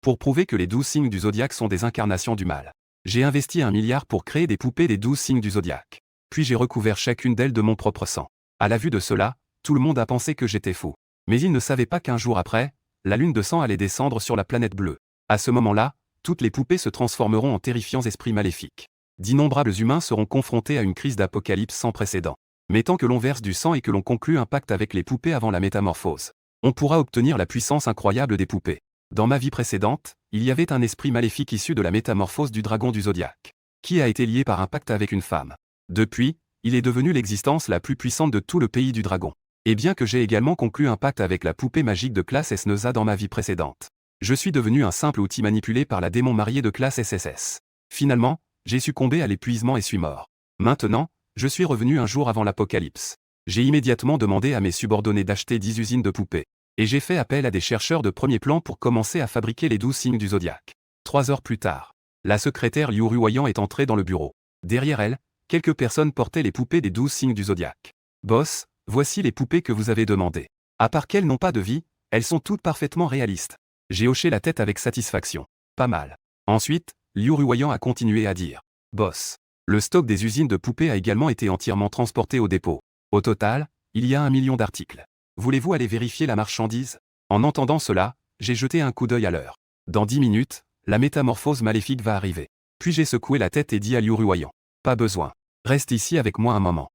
pour prouver que les 12 signes du zodiaque sont des incarnations du mal. J'ai investi 1 milliard pour créer des poupées des 12 signes du zodiaque. Puis j'ai recouvert chacune d'elles de mon propre sang. À la vue de cela, tout le monde a pensé que j'étais fou. Mais ils ne savaient pas qu'un jour après, la lune de sang allait descendre sur la planète bleue. À ce moment-là, toutes les poupées se transformeront en terrifiants esprits maléfiques. D'innombrables humains seront confrontés à une crise d'apocalypse sans précédent. Mais tant que l'on verse du sang et que l'on conclut un pacte avec les poupées avant la métamorphose, on pourra obtenir la puissance incroyable des poupées. Dans ma vie précédente, il y avait un esprit maléfique issu de la métamorphose du dragon du zodiaque, qui a été lié par un pacte avec une femme. Depuis, il est devenu l'existence la plus puissante de tout le pays du dragon. Et bien que j'ai également conclu un pacte avec la poupée magique de classe SNESA dans ma vie précédente, je suis devenu un simple outil manipulé par la démon mariée de classe SSS. Finalement, j'ai succombé à l'épuisement et suis mort. Maintenant, je suis revenu un jour avant l'apocalypse. J'ai immédiatement demandé à mes subordonnés d'acheter 10 usines de poupées. Et j'ai fait appel à des chercheurs de premier plan pour commencer à fabriquer les 12 signes du zodiaque. 3 heures plus tard, la secrétaire Liu Ruoyan est entrée dans le bureau. Derrière elle, quelques personnes portaient les poupées des 12 signes du zodiaque. Boss, voici les poupées que vous avez demandées. À part qu'elles n'ont pas de vie, elles sont toutes parfaitement réalistes. J'ai hoché la tête avec satisfaction. Pas mal. Ensuite, Liu Ruoyan a continué à dire. Boss, le stock des usines de poupées a également été entièrement transporté au dépôt. Au total, il y a 1 million d'articles. Voulez-vous aller vérifier la marchandise? En entendant cela, j'ai jeté un coup d'œil à l'heure. Dans 10 minutes, la métamorphose maléfique va arriver. Puis j'ai secoué la tête et dit à Liu Ruoyan. Pas besoin. Reste ici avec moi un moment.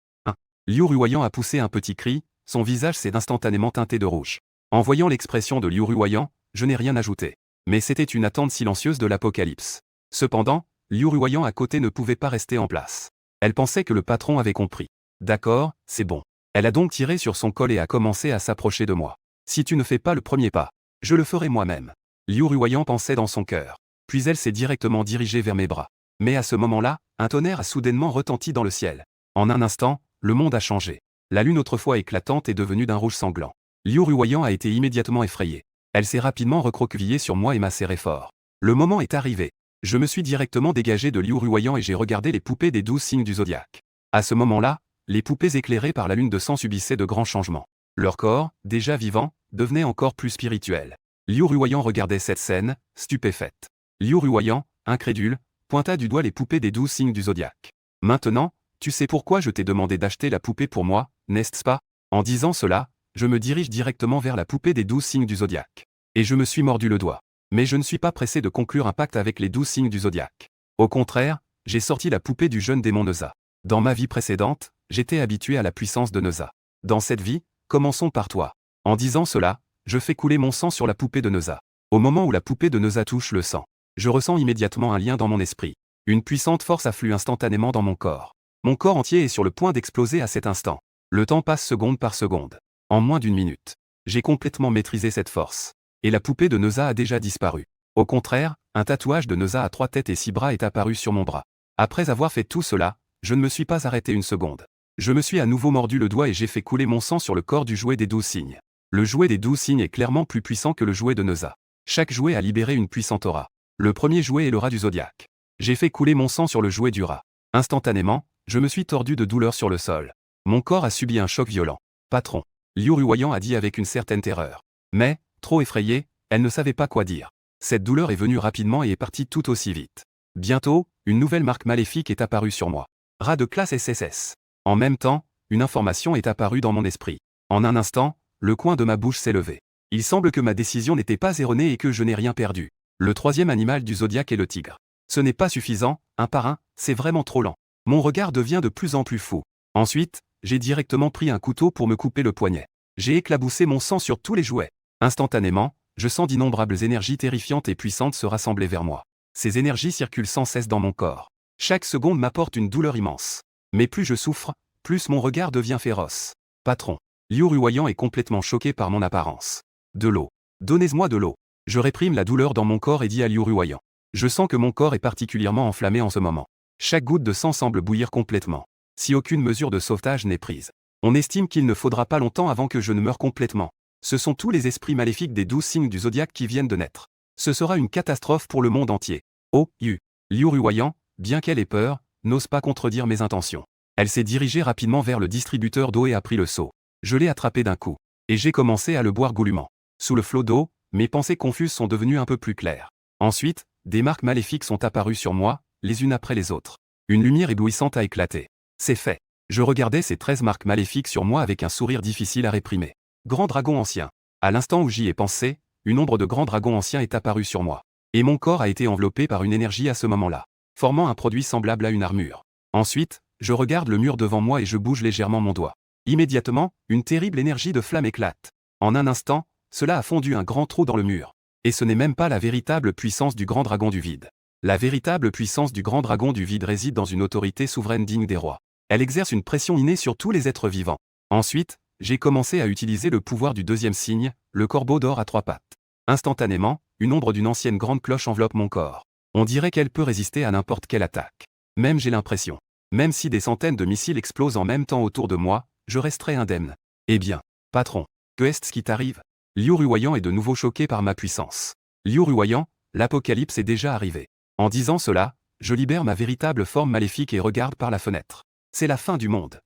Liu Ruoyan a poussé un petit cri, son visage s'est instantanément teinté de rouge. En voyant l'expression de Liu Ruoyan, je n'ai rien ajouté. Mais c'était une attente silencieuse de l'apocalypse. Cependant, Liu Ruoyan à côté ne pouvait pas rester en place. Elle pensait que le patron avait compris. D'accord, c'est bon. Elle a donc tiré sur son col et a commencé à s'approcher de moi. Si tu ne fais pas le premier pas, je le ferai moi-même. Liu Ruoyan pensait dans son cœur. Puis elle s'est directement dirigée vers mes bras. Mais à ce moment-là, un tonnerre a soudainement retenti dans le ciel. En un instant, le monde a changé. La lune autrefois éclatante est devenue d'un rouge sanglant. Liu Ruoyan a été immédiatement effrayée. Elle s'est rapidement recroquevillée sur moi et m'a serré fort. Le moment est arrivé. Je me suis directement dégagé de Liu Ruoyan et j'ai regardé les poupées des 12 signes du zodiaque. À ce moment-là, les poupées éclairées par la lune de sang subissaient de grands changements. Leur corps, déjà vivant, devenait encore plus spirituel. Liu Ruoyan regardait cette scène, stupéfaite. Liu Ruoyan, incrédule, pointa du doigt les poupées des 12 signes du zodiaque. Maintenant, tu sais pourquoi je t'ai demandé d'acheter la poupée pour moi, n'est-ce pas? En disant cela, je me dirige directement vers la poupée des 12 signes du zodiaque. Et je me suis mordu le doigt. Mais je ne suis pas pressé de conclure un pacte avec les 12 signes du zodiaque. Au contraire, j'ai sorti la poupée du jeune démon Neza. Dans ma vie précédente, j'étais habitué à la puissance de Neza. Dans cette vie, commençons par toi. En disant cela, je fais couler mon sang sur la poupée de Neza. Au moment où la poupée de Neza touche le sang, je ressens immédiatement un lien dans mon esprit. Une puissante force afflue instantanément dans mon corps. Mon corps entier est sur le point d'exploser à cet instant. Le temps passe seconde par seconde. En moins d'1 minute, j'ai complètement maîtrisé cette force. Et la poupée de Neza a déjà disparu. Au contraire, un tatouage de Neza à 3 têtes et 6 bras est apparu sur mon bras. Après avoir fait tout cela, je ne me suis pas arrêté une seconde. Je me suis à nouveau mordu le doigt et j'ai fait couler mon sang sur le corps du jouet des 12 signes. Le jouet des 12 signes est clairement plus puissant que le jouet de Neza. Chaque jouet a libéré une puissante aura. Le premier jouet est le rat du zodiaque. J'ai fait couler mon sang sur le jouet du rat. Instantanément, je me suis tordu de douleur sur le sol. Mon corps a subi un choc violent. Patron, Liu Ruoyan a dit avec une certaine terreur. Mais, trop effrayée, elle ne savait pas quoi dire. Cette douleur est venue rapidement et est partie tout aussi vite. Bientôt, une nouvelle marque maléfique est apparue sur moi. Rat de classe SSS. En même temps, une information est apparue dans mon esprit. En un instant, le coin de ma bouche s'est levé. Il semble que ma décision n'était pas erronée et que je n'ai rien perdu. Le troisième animal du zodiaque est le tigre. Ce n'est pas suffisant, un par un, c'est vraiment trop lent. Mon regard devient de plus en plus fou. Ensuite, j'ai directement pris un couteau pour me couper le poignet. J'ai éclaboussé mon sang sur tous les jouets. Instantanément, je sens d'innombrables énergies terrifiantes et puissantes se rassembler vers moi. Ces énergies circulent sans cesse dans mon corps. Chaque seconde m'apporte une douleur immense. Mais plus je souffre, plus mon regard devient féroce. Patron, Liu Ruoyan est complètement choqué par mon apparence. De l'eau. Donnez-moi de l'eau. Je réprime la douleur dans mon corps et dis à Liu Ruoyan. Je sens que mon corps est particulièrement enflammé en ce moment. Chaque goutte de sang semble bouillir complètement. Si aucune mesure de sauvetage n'est prise, on estime qu'il ne faudra pas longtemps avant que je ne meure complètement. Ce sont tous les esprits maléfiques des 12 signes du zodiaque qui viennent de naître. Ce sera une catastrophe pour le monde entier. Oh, Liu Ruoyan, bien qu'elle ait peur, n'ose pas contredire mes intentions. Elle s'est dirigée rapidement vers le distributeur d'eau et a pris le seau. Je l'ai attrapé d'un coup. Et j'ai commencé à le boire goulûment. Sous le flot d'eau, mes pensées confuses sont devenues un peu plus claires. Ensuite, des marques maléfiques sont apparues sur moi, les unes après les autres. Une lumière éblouissante a éclaté. C'est fait. Je regardais ces 13 marques maléfiques sur moi avec un sourire difficile à réprimer. Grand dragon ancien. À l'instant où j'y ai pensé, une ombre de grand dragon ancien est apparue sur moi. Et mon corps a été enveloppé par une énergie à ce moment-là, formant un produit semblable à une armure. Ensuite, je regarde le mur devant moi et je bouge légèrement mon doigt. Immédiatement, une terrible énergie de flamme éclate. En un instant, cela a fondu un grand trou dans le mur. Et ce n'est même pas la véritable puissance du grand dragon du vide. La véritable puissance du grand dragon du vide réside dans une autorité souveraine digne des rois. Elle exerce une pression innée sur tous les êtres vivants. Ensuite, j'ai commencé à utiliser le pouvoir du deuxième signe, le corbeau d'or à 3 pattes. Instantanément, une ombre d'une ancienne grande cloche enveloppe mon corps. On dirait qu'elle peut résister à n'importe quelle attaque. Même j'ai l'impression. Même si des centaines de missiles explosent en même temps autour de moi, je resterai indemne. Eh bien, patron, que est-ce qui t'arrive? Liu Ruoyan est de nouveau choqué par ma puissance. Liu Ruoyan, l'apocalypse est déjà arrivé. En disant cela, je libère ma véritable forme maléfique et regarde par la fenêtre. C'est la fin du monde.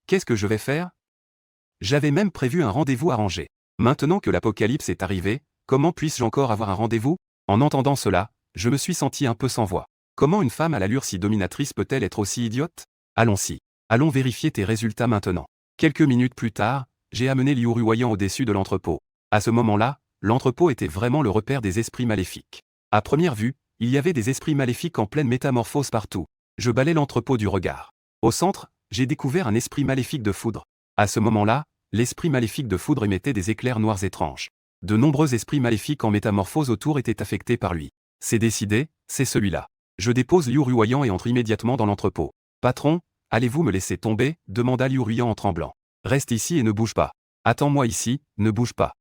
Qu'est-ce que je vais faire? J'avais même prévu un rendez-vous arrangé. Maintenant que l'apocalypse est arrivé, comment puis-je encore avoir un rendez-vous? En entendant cela, je me suis senti un peu sans voix. Comment une femme à l'allure si dominatrice peut-elle être aussi idiote? Allons-y. Allons vérifier tes résultats maintenant. Quelques minutes plus tard, j'ai amené Liu Ruoyan au-dessus de l'entrepôt. À ce moment-là, l'entrepôt était vraiment le repère des esprits maléfiques. À première vue, il y avait des esprits maléfiques en pleine métamorphose partout. Je balais l'entrepôt du regard. Au centre, j'ai découvert un esprit maléfique de foudre. À ce moment-là, l'esprit maléfique de foudre émettait des éclairs noirs étranges. De nombreux esprits maléfiques en métamorphose autour étaient affectés par lui. C'est décidé, c'est celui-là. Je dépose Liu Ruoyan et entre immédiatement dans l'entrepôt. Patron, allez-vous me laisser tomber? Demanda Liu Ruoyan en tremblant. Reste ici et ne bouge pas. Attends-moi ici, ne bouge pas.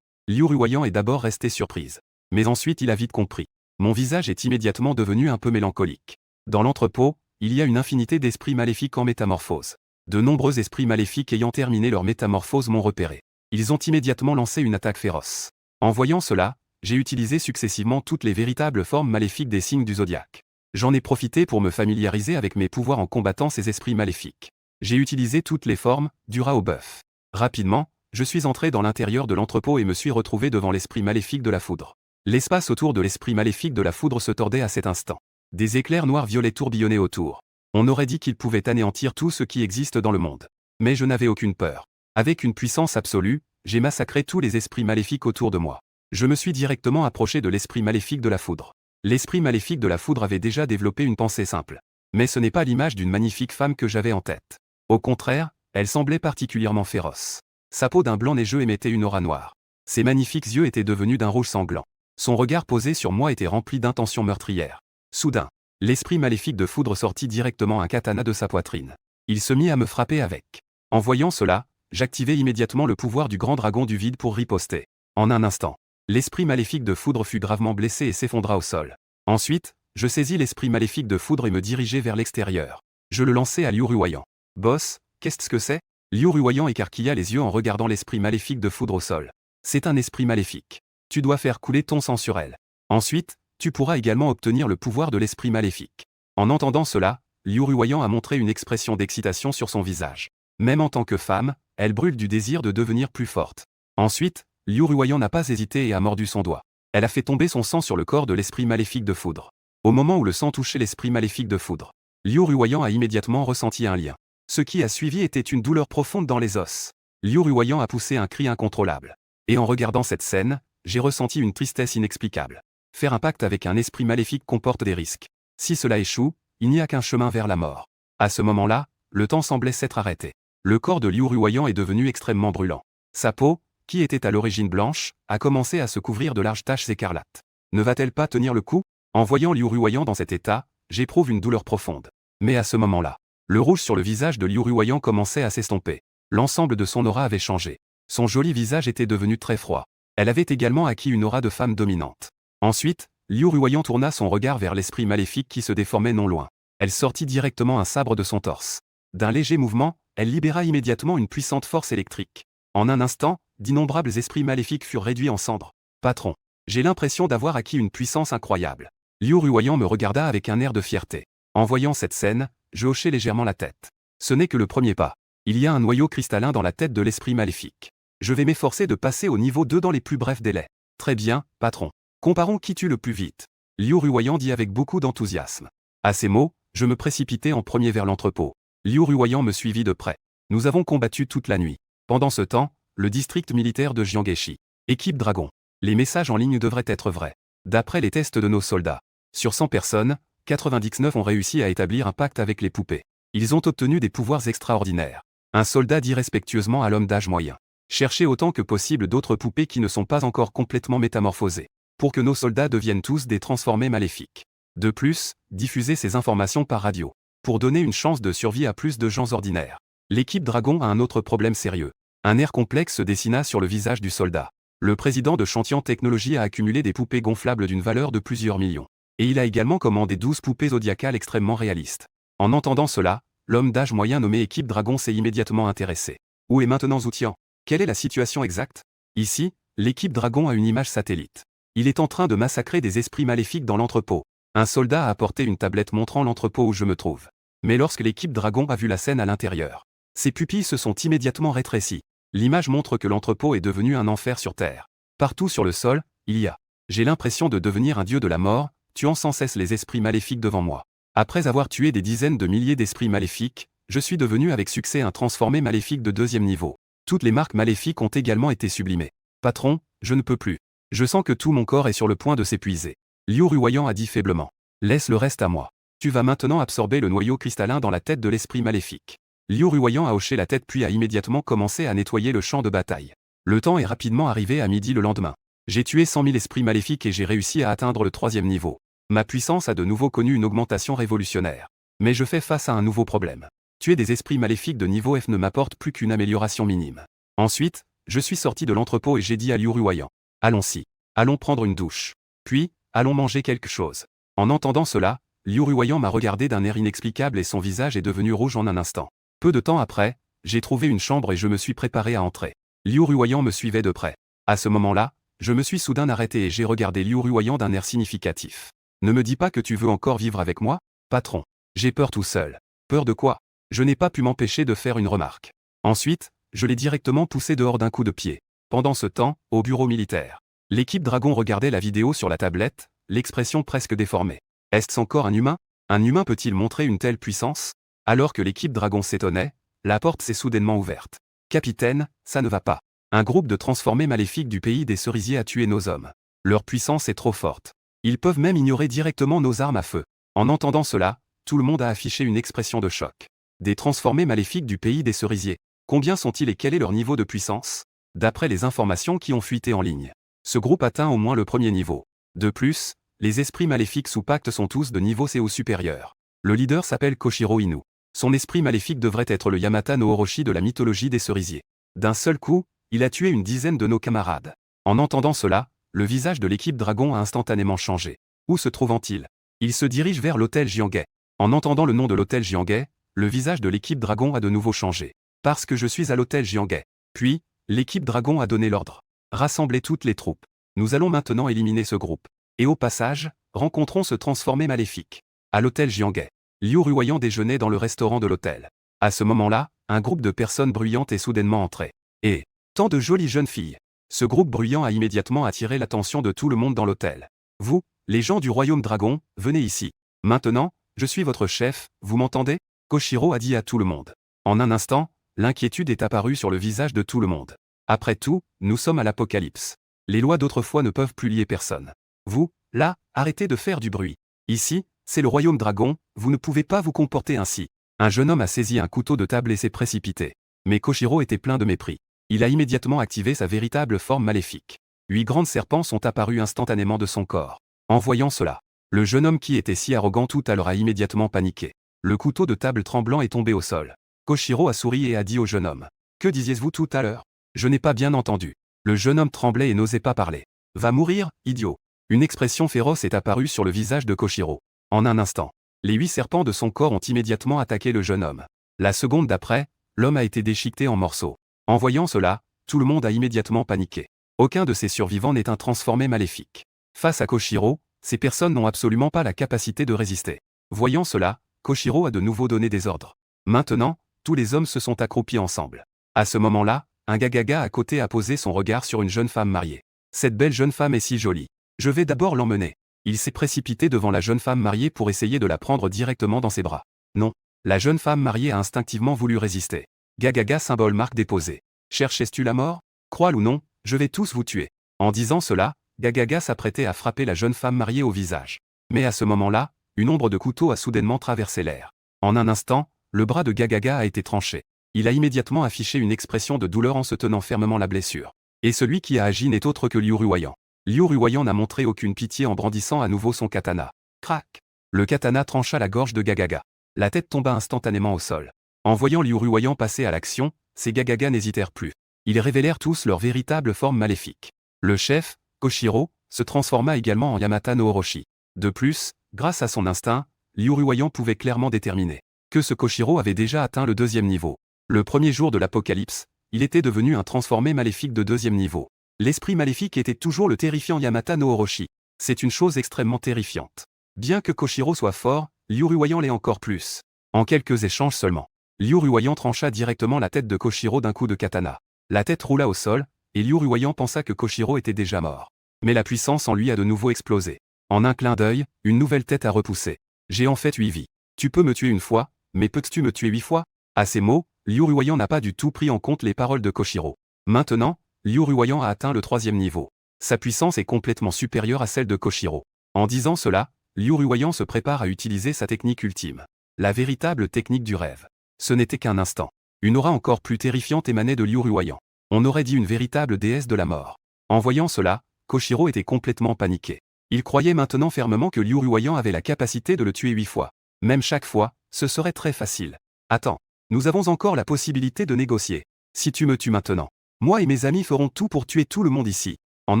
Liu Ruoyan est d'abord resté surprise. Mais ensuite il a vite compris. Mon visage est immédiatement devenu un peu mélancolique. Dans l'entrepôt, il y a une infinité d'esprits maléfiques en métamorphose. De nombreux esprits maléfiques ayant terminé leur métamorphose m'ont repéré. Ils ont immédiatement lancé une attaque féroce. En voyant cela, j'ai utilisé successivement toutes les véritables formes maléfiques des signes du zodiaque. J'en ai profité pour me familiariser avec mes pouvoirs en combattant ces esprits maléfiques. J'ai utilisé toutes les formes, du rat au bœuf. Rapidement, je suis entré dans l'intérieur de l'entrepôt et me suis retrouvé devant l'esprit maléfique de la foudre. L'espace autour de l'esprit maléfique de la foudre se tordait à cet instant. Des éclairs noirs violets tourbillonnaient autour. On aurait dit qu'ils pouvaient anéantir tout ce qui existe dans le monde. Mais je n'avais aucune peur. Avec une puissance absolue, j'ai massacré tous les esprits maléfiques autour de moi. Je me suis directement approché de l'esprit maléfique de la foudre. L'esprit maléfique de la foudre avait déjà développé une pensée simple. Mais ce n'est pas l'image d'une magnifique femme que j'avais en tête. Au contraire, elle semblait particulièrement féroce. Sa peau d'un blanc neigeux émettait une aura noire. Ses magnifiques yeux étaient devenus d'un rouge sanglant. Son regard posé sur moi était rempli d'intentions meurtrières. Soudain, l'esprit maléfique de foudre sortit directement un katana de sa poitrine. Il se mit à me frapper avec. En voyant cela, j'activai immédiatement le pouvoir du grand dragon du vide pour riposter. En un instant, l'esprit maléfique de foudre fut gravement blessé et s'effondra au sol. Ensuite, je saisis l'esprit maléfique de foudre et me dirigeai vers l'extérieur. Je le lançai à Liu Ruoyan. Boss, qu'est-ce que c'est? Liu Ruoyan écarquilla les yeux en regardant l'esprit maléfique de foudre au sol. C'est un esprit maléfique. Tu dois faire couler ton sang sur elle. Ensuite, tu pourras également obtenir le pouvoir de l'esprit maléfique. En entendant cela, Liu Ruoyan a montré une expression d'excitation sur son visage. Même en tant que femme, elle brûle du désir de devenir plus forte. Ensuite, Liu Ruoyan n'a pas hésité et a mordu son doigt. Elle a fait tomber son sang sur le corps de l'esprit maléfique de foudre. Au moment où le sang touchait l'esprit maléfique de foudre, Liu Ruoyan a immédiatement ressenti un lien. Ce qui a suivi était une douleur profonde dans les os. Liu Ruoyan a poussé un cri incontrôlable. Et en regardant cette scène, j'ai ressenti une tristesse inexplicable. Faire un pacte avec un esprit maléfique comporte des risques. Si cela échoue, il n'y a qu'un chemin vers la mort. À ce moment-là, le temps semblait s'être arrêté. Le corps de Liu Ruoyan est devenu extrêmement brûlant. Sa peau, qui était à l'origine blanche, a commencé à se couvrir de larges taches écarlates. Ne va-t-elle pas tenir le coup? En voyant Liu Ruoyan dans cet état, j'éprouve une douleur profonde. Mais à ce moment-là, le rouge sur le visage de Liu Ruoyan commençait à s'estomper. L'ensemble de son aura avait changé. Son joli visage était devenu très froid. Elle avait également acquis une aura de femme dominante. Ensuite, Liu Ruoyan tourna son regard vers l'esprit maléfique qui se déformait non loin. Elle sortit directement un sabre de son torse. D'un léger mouvement, elle libéra immédiatement une puissante force électrique. En un instant, d'innombrables esprits maléfiques furent réduits en cendres. Patron, j'ai l'impression d'avoir acquis une puissance incroyable. Liu Ruoyan me regarda avec un air de fierté. En voyant cette scène, je hochai légèrement la tête. Ce n'est que le premier pas. Il y a un noyau cristallin dans la tête de l'esprit maléfique. Je vais m'efforcer de passer au niveau 2 dans les plus brefs délais. Très bien, patron. Comparons qui tue le plus vite. Liu Ruoyan dit avec beaucoup d'enthousiasme. À ces mots, je me précipitai en premier vers l'entrepôt. Liu Ruoyan me suivit de près. Nous avons combattu toute la nuit. Pendant ce temps, le district militaire de Jiangheshi. Équipe Dragon. Les messages en ligne devraient être vrais. D'après les tests de nos soldats, sur 100 personnes, 99 ont réussi à établir un pacte avec les poupées. Ils ont obtenu des pouvoirs extraordinaires. Un soldat dit respectueusement à l'homme d'âge moyen. Cherchez autant que possible d'autres poupées qui ne sont pas encore complètement métamorphosées, pour que nos soldats deviennent tous des transformés maléfiques. De plus, diffusez ces informations par radio, pour donner une chance de survie à plus de gens ordinaires. L'équipe Dragon a un autre problème sérieux. Un air complexe se dessina sur le visage du soldat. Le président de Chantian Technologies a accumulé des poupées gonflables d'une valeur de plusieurs millions. Et il a également commandé 12 poupées zodiacales extrêmement réalistes. En entendant cela, l'homme d'âge moyen nommé Équipe Dragon s'est immédiatement intéressé. Où est maintenant Zoutian? Quelle est la situation exacte? Ici, l'équipe Dragon a une image satellite. Il est en train de massacrer des esprits maléfiques dans l'entrepôt. Un soldat a apporté une tablette montrant l'entrepôt où je me trouve. Mais lorsque l'équipe Dragon a vu la scène à l'intérieur, ses pupilles se sont immédiatement rétrécies. L'image montre que l'entrepôt est devenu un enfer sur Terre. Partout sur le sol, il y a. J'ai l'impression de devenir un dieu de la mort, tuant sans cesse les esprits maléfiques devant moi. Après avoir tué des dizaines de milliers d'esprits maléfiques, je suis devenu avec succès un transformé maléfique de 2e niveau. Toutes les marques maléfiques ont également été sublimées. Patron, je ne peux plus. Je sens que tout mon corps est sur le point de s'épuiser. Liu Ruoyan a dit faiblement. Laisse le reste à moi. Tu vas maintenant absorber le noyau cristallin dans la tête de l'esprit maléfique. Liu Ruoyan a hoché la tête puis a immédiatement commencé à nettoyer le champ de bataille. Le temps est rapidement arrivé à midi le lendemain. J'ai tué 100 000 esprits maléfiques et j'ai réussi à atteindre le 3e niveau. Ma puissance a de nouveau connu une augmentation révolutionnaire. Mais je fais face à un nouveau problème. Tuer des esprits maléfiques de niveau F ne m'apporte plus qu'une amélioration minime. Ensuite, je suis sorti de l'entrepôt et j'ai dit à Liu Ruoyan. Allons-y. Allons prendre une douche. Puis, allons manger quelque chose. En entendant cela, Liu Ruoyan m'a regardé d'un air inexplicable et son visage est devenu rouge en un instant. Peu de temps après, j'ai trouvé une chambre et je me suis préparé à entrer. Liu Ruoyan me suivait de près. À ce moment-là, je me suis soudain arrêté et j'ai regardé Liu Ruoyan d'un air significatif. Ne me dis pas que tu veux encore vivre avec moi, patron. J'ai peur tout seul. Peur de quoi? Je n'ai pas pu m'empêcher de faire une remarque. Ensuite, je l'ai directement poussé dehors d'un coup de pied. Pendant ce temps, au bureau militaire. L'équipe Dragon regardait la vidéo sur la tablette, l'expression presque déformée. Est-ce encore un humain? Un humain peut-il montrer une telle puissance? Alors que l'équipe Dragon s'étonnait, la porte s'est soudainement ouverte. Capitaine, ça ne va pas. Un groupe de transformés maléfiques du pays des cerisiers a tué nos hommes. Leur puissance est trop forte. Ils peuvent même ignorer directement nos armes à feu. En entendant cela, tout le monde a affiché une expression de choc. Des transformés maléfiques du pays des cerisiers. Combien sont-ils et quel est leur niveau de puissance? D'après les informations qui ont fuité en ligne, ce groupe atteint au moins le 1er niveau. De plus, les esprits maléfiques sous pacte sont tous de niveau CO supérieur. Le leader s'appelle Koshiro Inu. Son esprit maléfique devrait être le Yamata no Orochi de la mythologie des cerisiers. D'un seul coup, il a tué une dizaine de nos camarades. En entendant cela, le visage de l'équipe Dragon a instantanément changé. Où se trouvant-il? Il se dirige vers l'hôtel Jianghe. En entendant le nom de l'hôtel Jianghe, le visage de l'équipe Dragon a de nouveau changé. Parce que je suis à l'hôtel Jianghe. Puis, l'équipe Dragon a donné l'ordre. Rassemblez toutes les troupes. Nous allons maintenant éliminer ce groupe. Et au passage, rencontrons ce transformé maléfique. À l'hôtel Jianghe. Liu Ruoyan déjeunait dans le restaurant de l'hôtel. À ce moment-là, un groupe de personnes bruyantes est soudainement entré. Et tant de jolies jeunes filles. Ce groupe bruyant a immédiatement attiré l'attention de tout le monde dans l'hôtel. Vous, les gens du royaume dragon, venez ici. Maintenant, je suis votre chef, vous m'entendez? Koshiro a dit à tout le monde. En un instant, l'inquiétude est apparue sur le visage de tout le monde. Après tout, nous sommes à l'apocalypse. Les lois d'autrefois ne peuvent plus lier personne. Vous, là, arrêtez de faire du bruit. Ici, c'est le royaume dragon, vous ne pouvez pas vous comporter ainsi. Un jeune homme a saisi un couteau de table et s'est précipité. Mais Koshiro était plein de mépris. Il a immédiatement activé sa véritable forme maléfique. 8 grands serpents sont apparus instantanément de son corps. En voyant cela, le jeune homme qui était si arrogant tout à l'heure a immédiatement paniqué. Le couteau de table tremblant est tombé au sol. Koshiro a souri et a dit au jeune homme. Que disiez-vous tout à l'heure? Je n'ai pas bien entendu. Le jeune homme tremblait et n'osait pas parler. Va mourir, idiot. Une expression féroce est apparue sur le visage de Koshiro. En un instant, les 8 serpents de son corps ont immédiatement attaqué le jeune homme. La seconde d'après, l'homme a été déchiqueté en morceaux. En voyant cela, tout le monde a immédiatement paniqué. Aucun de ces survivants n'est un transformé maléfique. Face à Koshiro, ces personnes n'ont absolument pas la capacité de résister. Voyant cela, Koshiro a de nouveau donné des ordres. Maintenant, tous les hommes se sont accroupis ensemble. À ce moment-là, un gagaga à côté a posé son regard sur une jeune femme mariée. Cette belle jeune femme est si jolie. Je vais d'abord l'emmener. Il s'est précipité devant la jeune femme mariée pour essayer de la prendre directement dans ses bras. Non. La jeune femme mariée a instinctivement voulu résister. Gagaga symbole marque déposée. Cherchais-tu la mort? Crois-le ou non, je vais tous vous tuer. En disant cela, Gagaga s'apprêtait à frapper la jeune femme mariée au visage. Mais à ce moment-là, une ombre de couteau a soudainement traversé l'air. En un instant, le bras de Gagaga a été tranché. Il a immédiatement affiché une expression de douleur en se tenant fermement la blessure. Et celui qui a agi n'est autre que Liu Ruoyan. Liu Ruoyan n'a montré aucune pitié en brandissant à nouveau son katana. Crac! Le katana trancha la gorge de Gagaga. La tête tomba instantanément au sol. En voyant Liu Ruoyan passer à l'action, ces Gagaga n'hésitèrent plus. Ils révélèrent tous leur véritable forme maléfique. Le chef, Koshiro, se transforma également en Yamata no Orochi. De plus, grâce à son instinct, Liu Ruoyan pouvait clairement déterminer que ce Koshiro avait déjà atteint le 2e niveau. Le premier jour de l'apocalypse, il était devenu un transformé maléfique de 2e niveau. L'esprit maléfique était toujours le terrifiant Yamata no Orochi. C'est une chose extrêmement terrifiante. Bien que Koshiro soit fort, Liu Ruoyan l'est encore plus. En quelques échanges seulement, Liu Ruoyan trancha directement la tête de Koshiro d'un coup de katana. La tête roula au sol, et Liu Ruoyan pensa que Koshiro était déjà mort. Mais la puissance en lui a de nouveau explosé. En un clin d'œil, une nouvelle tête a repoussé. J'ai en fait 8 vies. Tu peux me tuer une fois, mais peux-tu me tuer 8 fois? À ces mots, Liu Ruoyan n'a pas du tout pris en compte les paroles de Koshiro. Maintenant, Liu Ruoyan a atteint le 3e niveau. Sa puissance est complètement supérieure à celle de Koshiro. En disant cela, Liu Ruoyan se prépare à utiliser sa technique ultime. La véritable technique du rêve. Ce n'était qu'un instant. Une aura encore plus terrifiante émanait de Liu Ruoyan. On aurait dit une véritable déesse de la mort. En voyant cela, Koshiro était complètement paniqué. Il croyait maintenant fermement que Liu Ruoyan avait la capacité de le tuer 8 fois. Même chaque fois, ce serait très facile. Attends, nous avons encore la possibilité de négocier. Si tu me tues maintenant, moi et mes amis ferons tout pour tuer tout le monde ici. En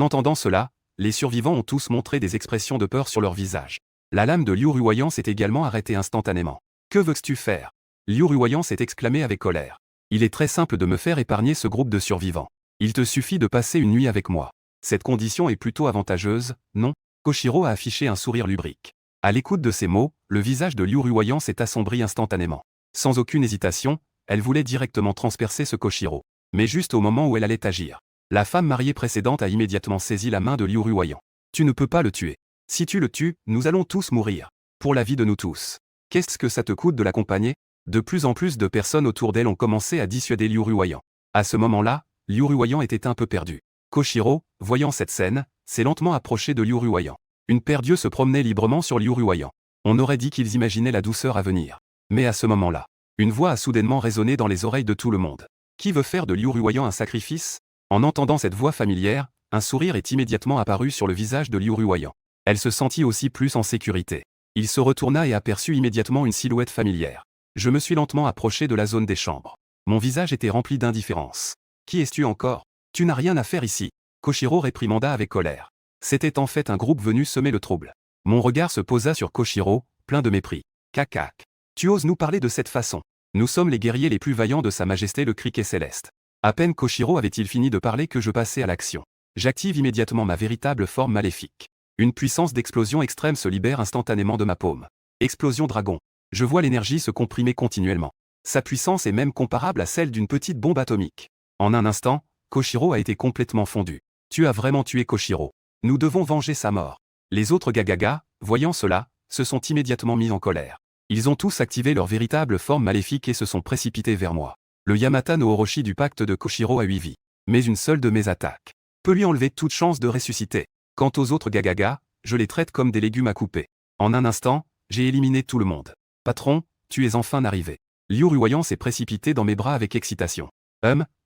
entendant cela, les survivants ont tous montré des expressions de peur sur leur visage. La lame de Liu Ruoyan s'est également arrêtée instantanément. Que veux-tu faire? Liu Ruoyan s'est exclamé avec colère. Il est très simple de me faire épargner ce groupe de survivants. Il te suffit de passer une nuit avec moi. Cette condition est plutôt avantageuse, non? Koshiro a affiché un sourire lubrique. À l'écoute de ces mots, le visage de Liu Ruoyan s'est assombri instantanément. Sans aucune hésitation, elle voulait directement transpercer ce Koshiro. Mais juste au moment où elle allait agir, la femme mariée précédente a immédiatement saisi la main de Liu Ruoyan. Tu ne peux pas le tuer. Si tu le tues, nous allons tous mourir. Pour la vie de nous tous. Qu'est-ce que ça te coûte de l'accompagner? De plus en plus de personnes autour d'elle ont commencé à dissuader Liu Ruoyan. À ce moment-là, Liu Ruoyan était un peu perdu. Koshiro, voyant cette scène, s'est lentement approché de Liu Ruoyan. Une paire d'yeux se promenait librement sur Liu Ruoyan. On aurait dit qu'ils imaginaient la douceur à venir. Mais à ce moment-là, une voix a soudainement résonné dans les oreilles de tout le monde. Qui veut faire de Liu Ruoyan un sacrifice? En entendant cette voix familière, un sourire est immédiatement apparu sur le visage de Liu Ruoyan. Elle se sentit aussi plus en sécurité. Il se retourna et aperçut immédiatement une silhouette familière. Je me suis lentement approché de la zone des chambres. Mon visage était rempli d'indifférence. Qui es-tu encore? Tu n'as rien à faire ici. Koshiro réprimanda avec colère. C'était en fait un groupe venu semer le trouble. Mon regard se posa sur Koshiro, plein de mépris. Cacac. Tu oses nous parler de cette façon? Nous sommes les guerriers les plus vaillants de Sa Majesté le Criquet Céleste. À peine Koshiro avait-il fini de parler que je passais à l'action. J'active immédiatement ma véritable forme maléfique. Une puissance d'explosion extrême se libère instantanément de ma paume. Explosion dragon. Je vois l'énergie se comprimer continuellement. Sa puissance est même comparable à celle d'une petite bombe atomique. En un instant, Koshiro a été complètement fondu. Tu as vraiment tué Koshiro. Nous devons venger sa mort. Les autres Gagaga, voyant cela, se sont immédiatement mis en colère. Ils ont tous activé leur véritable forme maléfique et se sont précipités vers moi. Le Yamata no Orochi du pacte de Koshiro a 8 vies. Mais une seule de mes attaques peut lui enlever toute chance de ressusciter. Quant aux autres Gagaga, je les traite comme des légumes à couper. En un instant, j'ai éliminé tout le monde. Patron, tu es enfin arrivé. Liu Ruoyan s'est précipité dans mes bras avec excitation.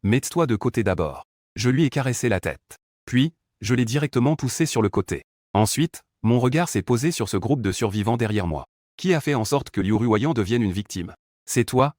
Mets-toi de côté d'abord. Je lui ai caressé la tête. Puis, je l'ai directement poussé sur le côté. Ensuite, mon regard s'est posé sur ce groupe de survivants derrière moi. Qui a fait en sorte que Liu Ruoyan devienne une victime? C'est toi,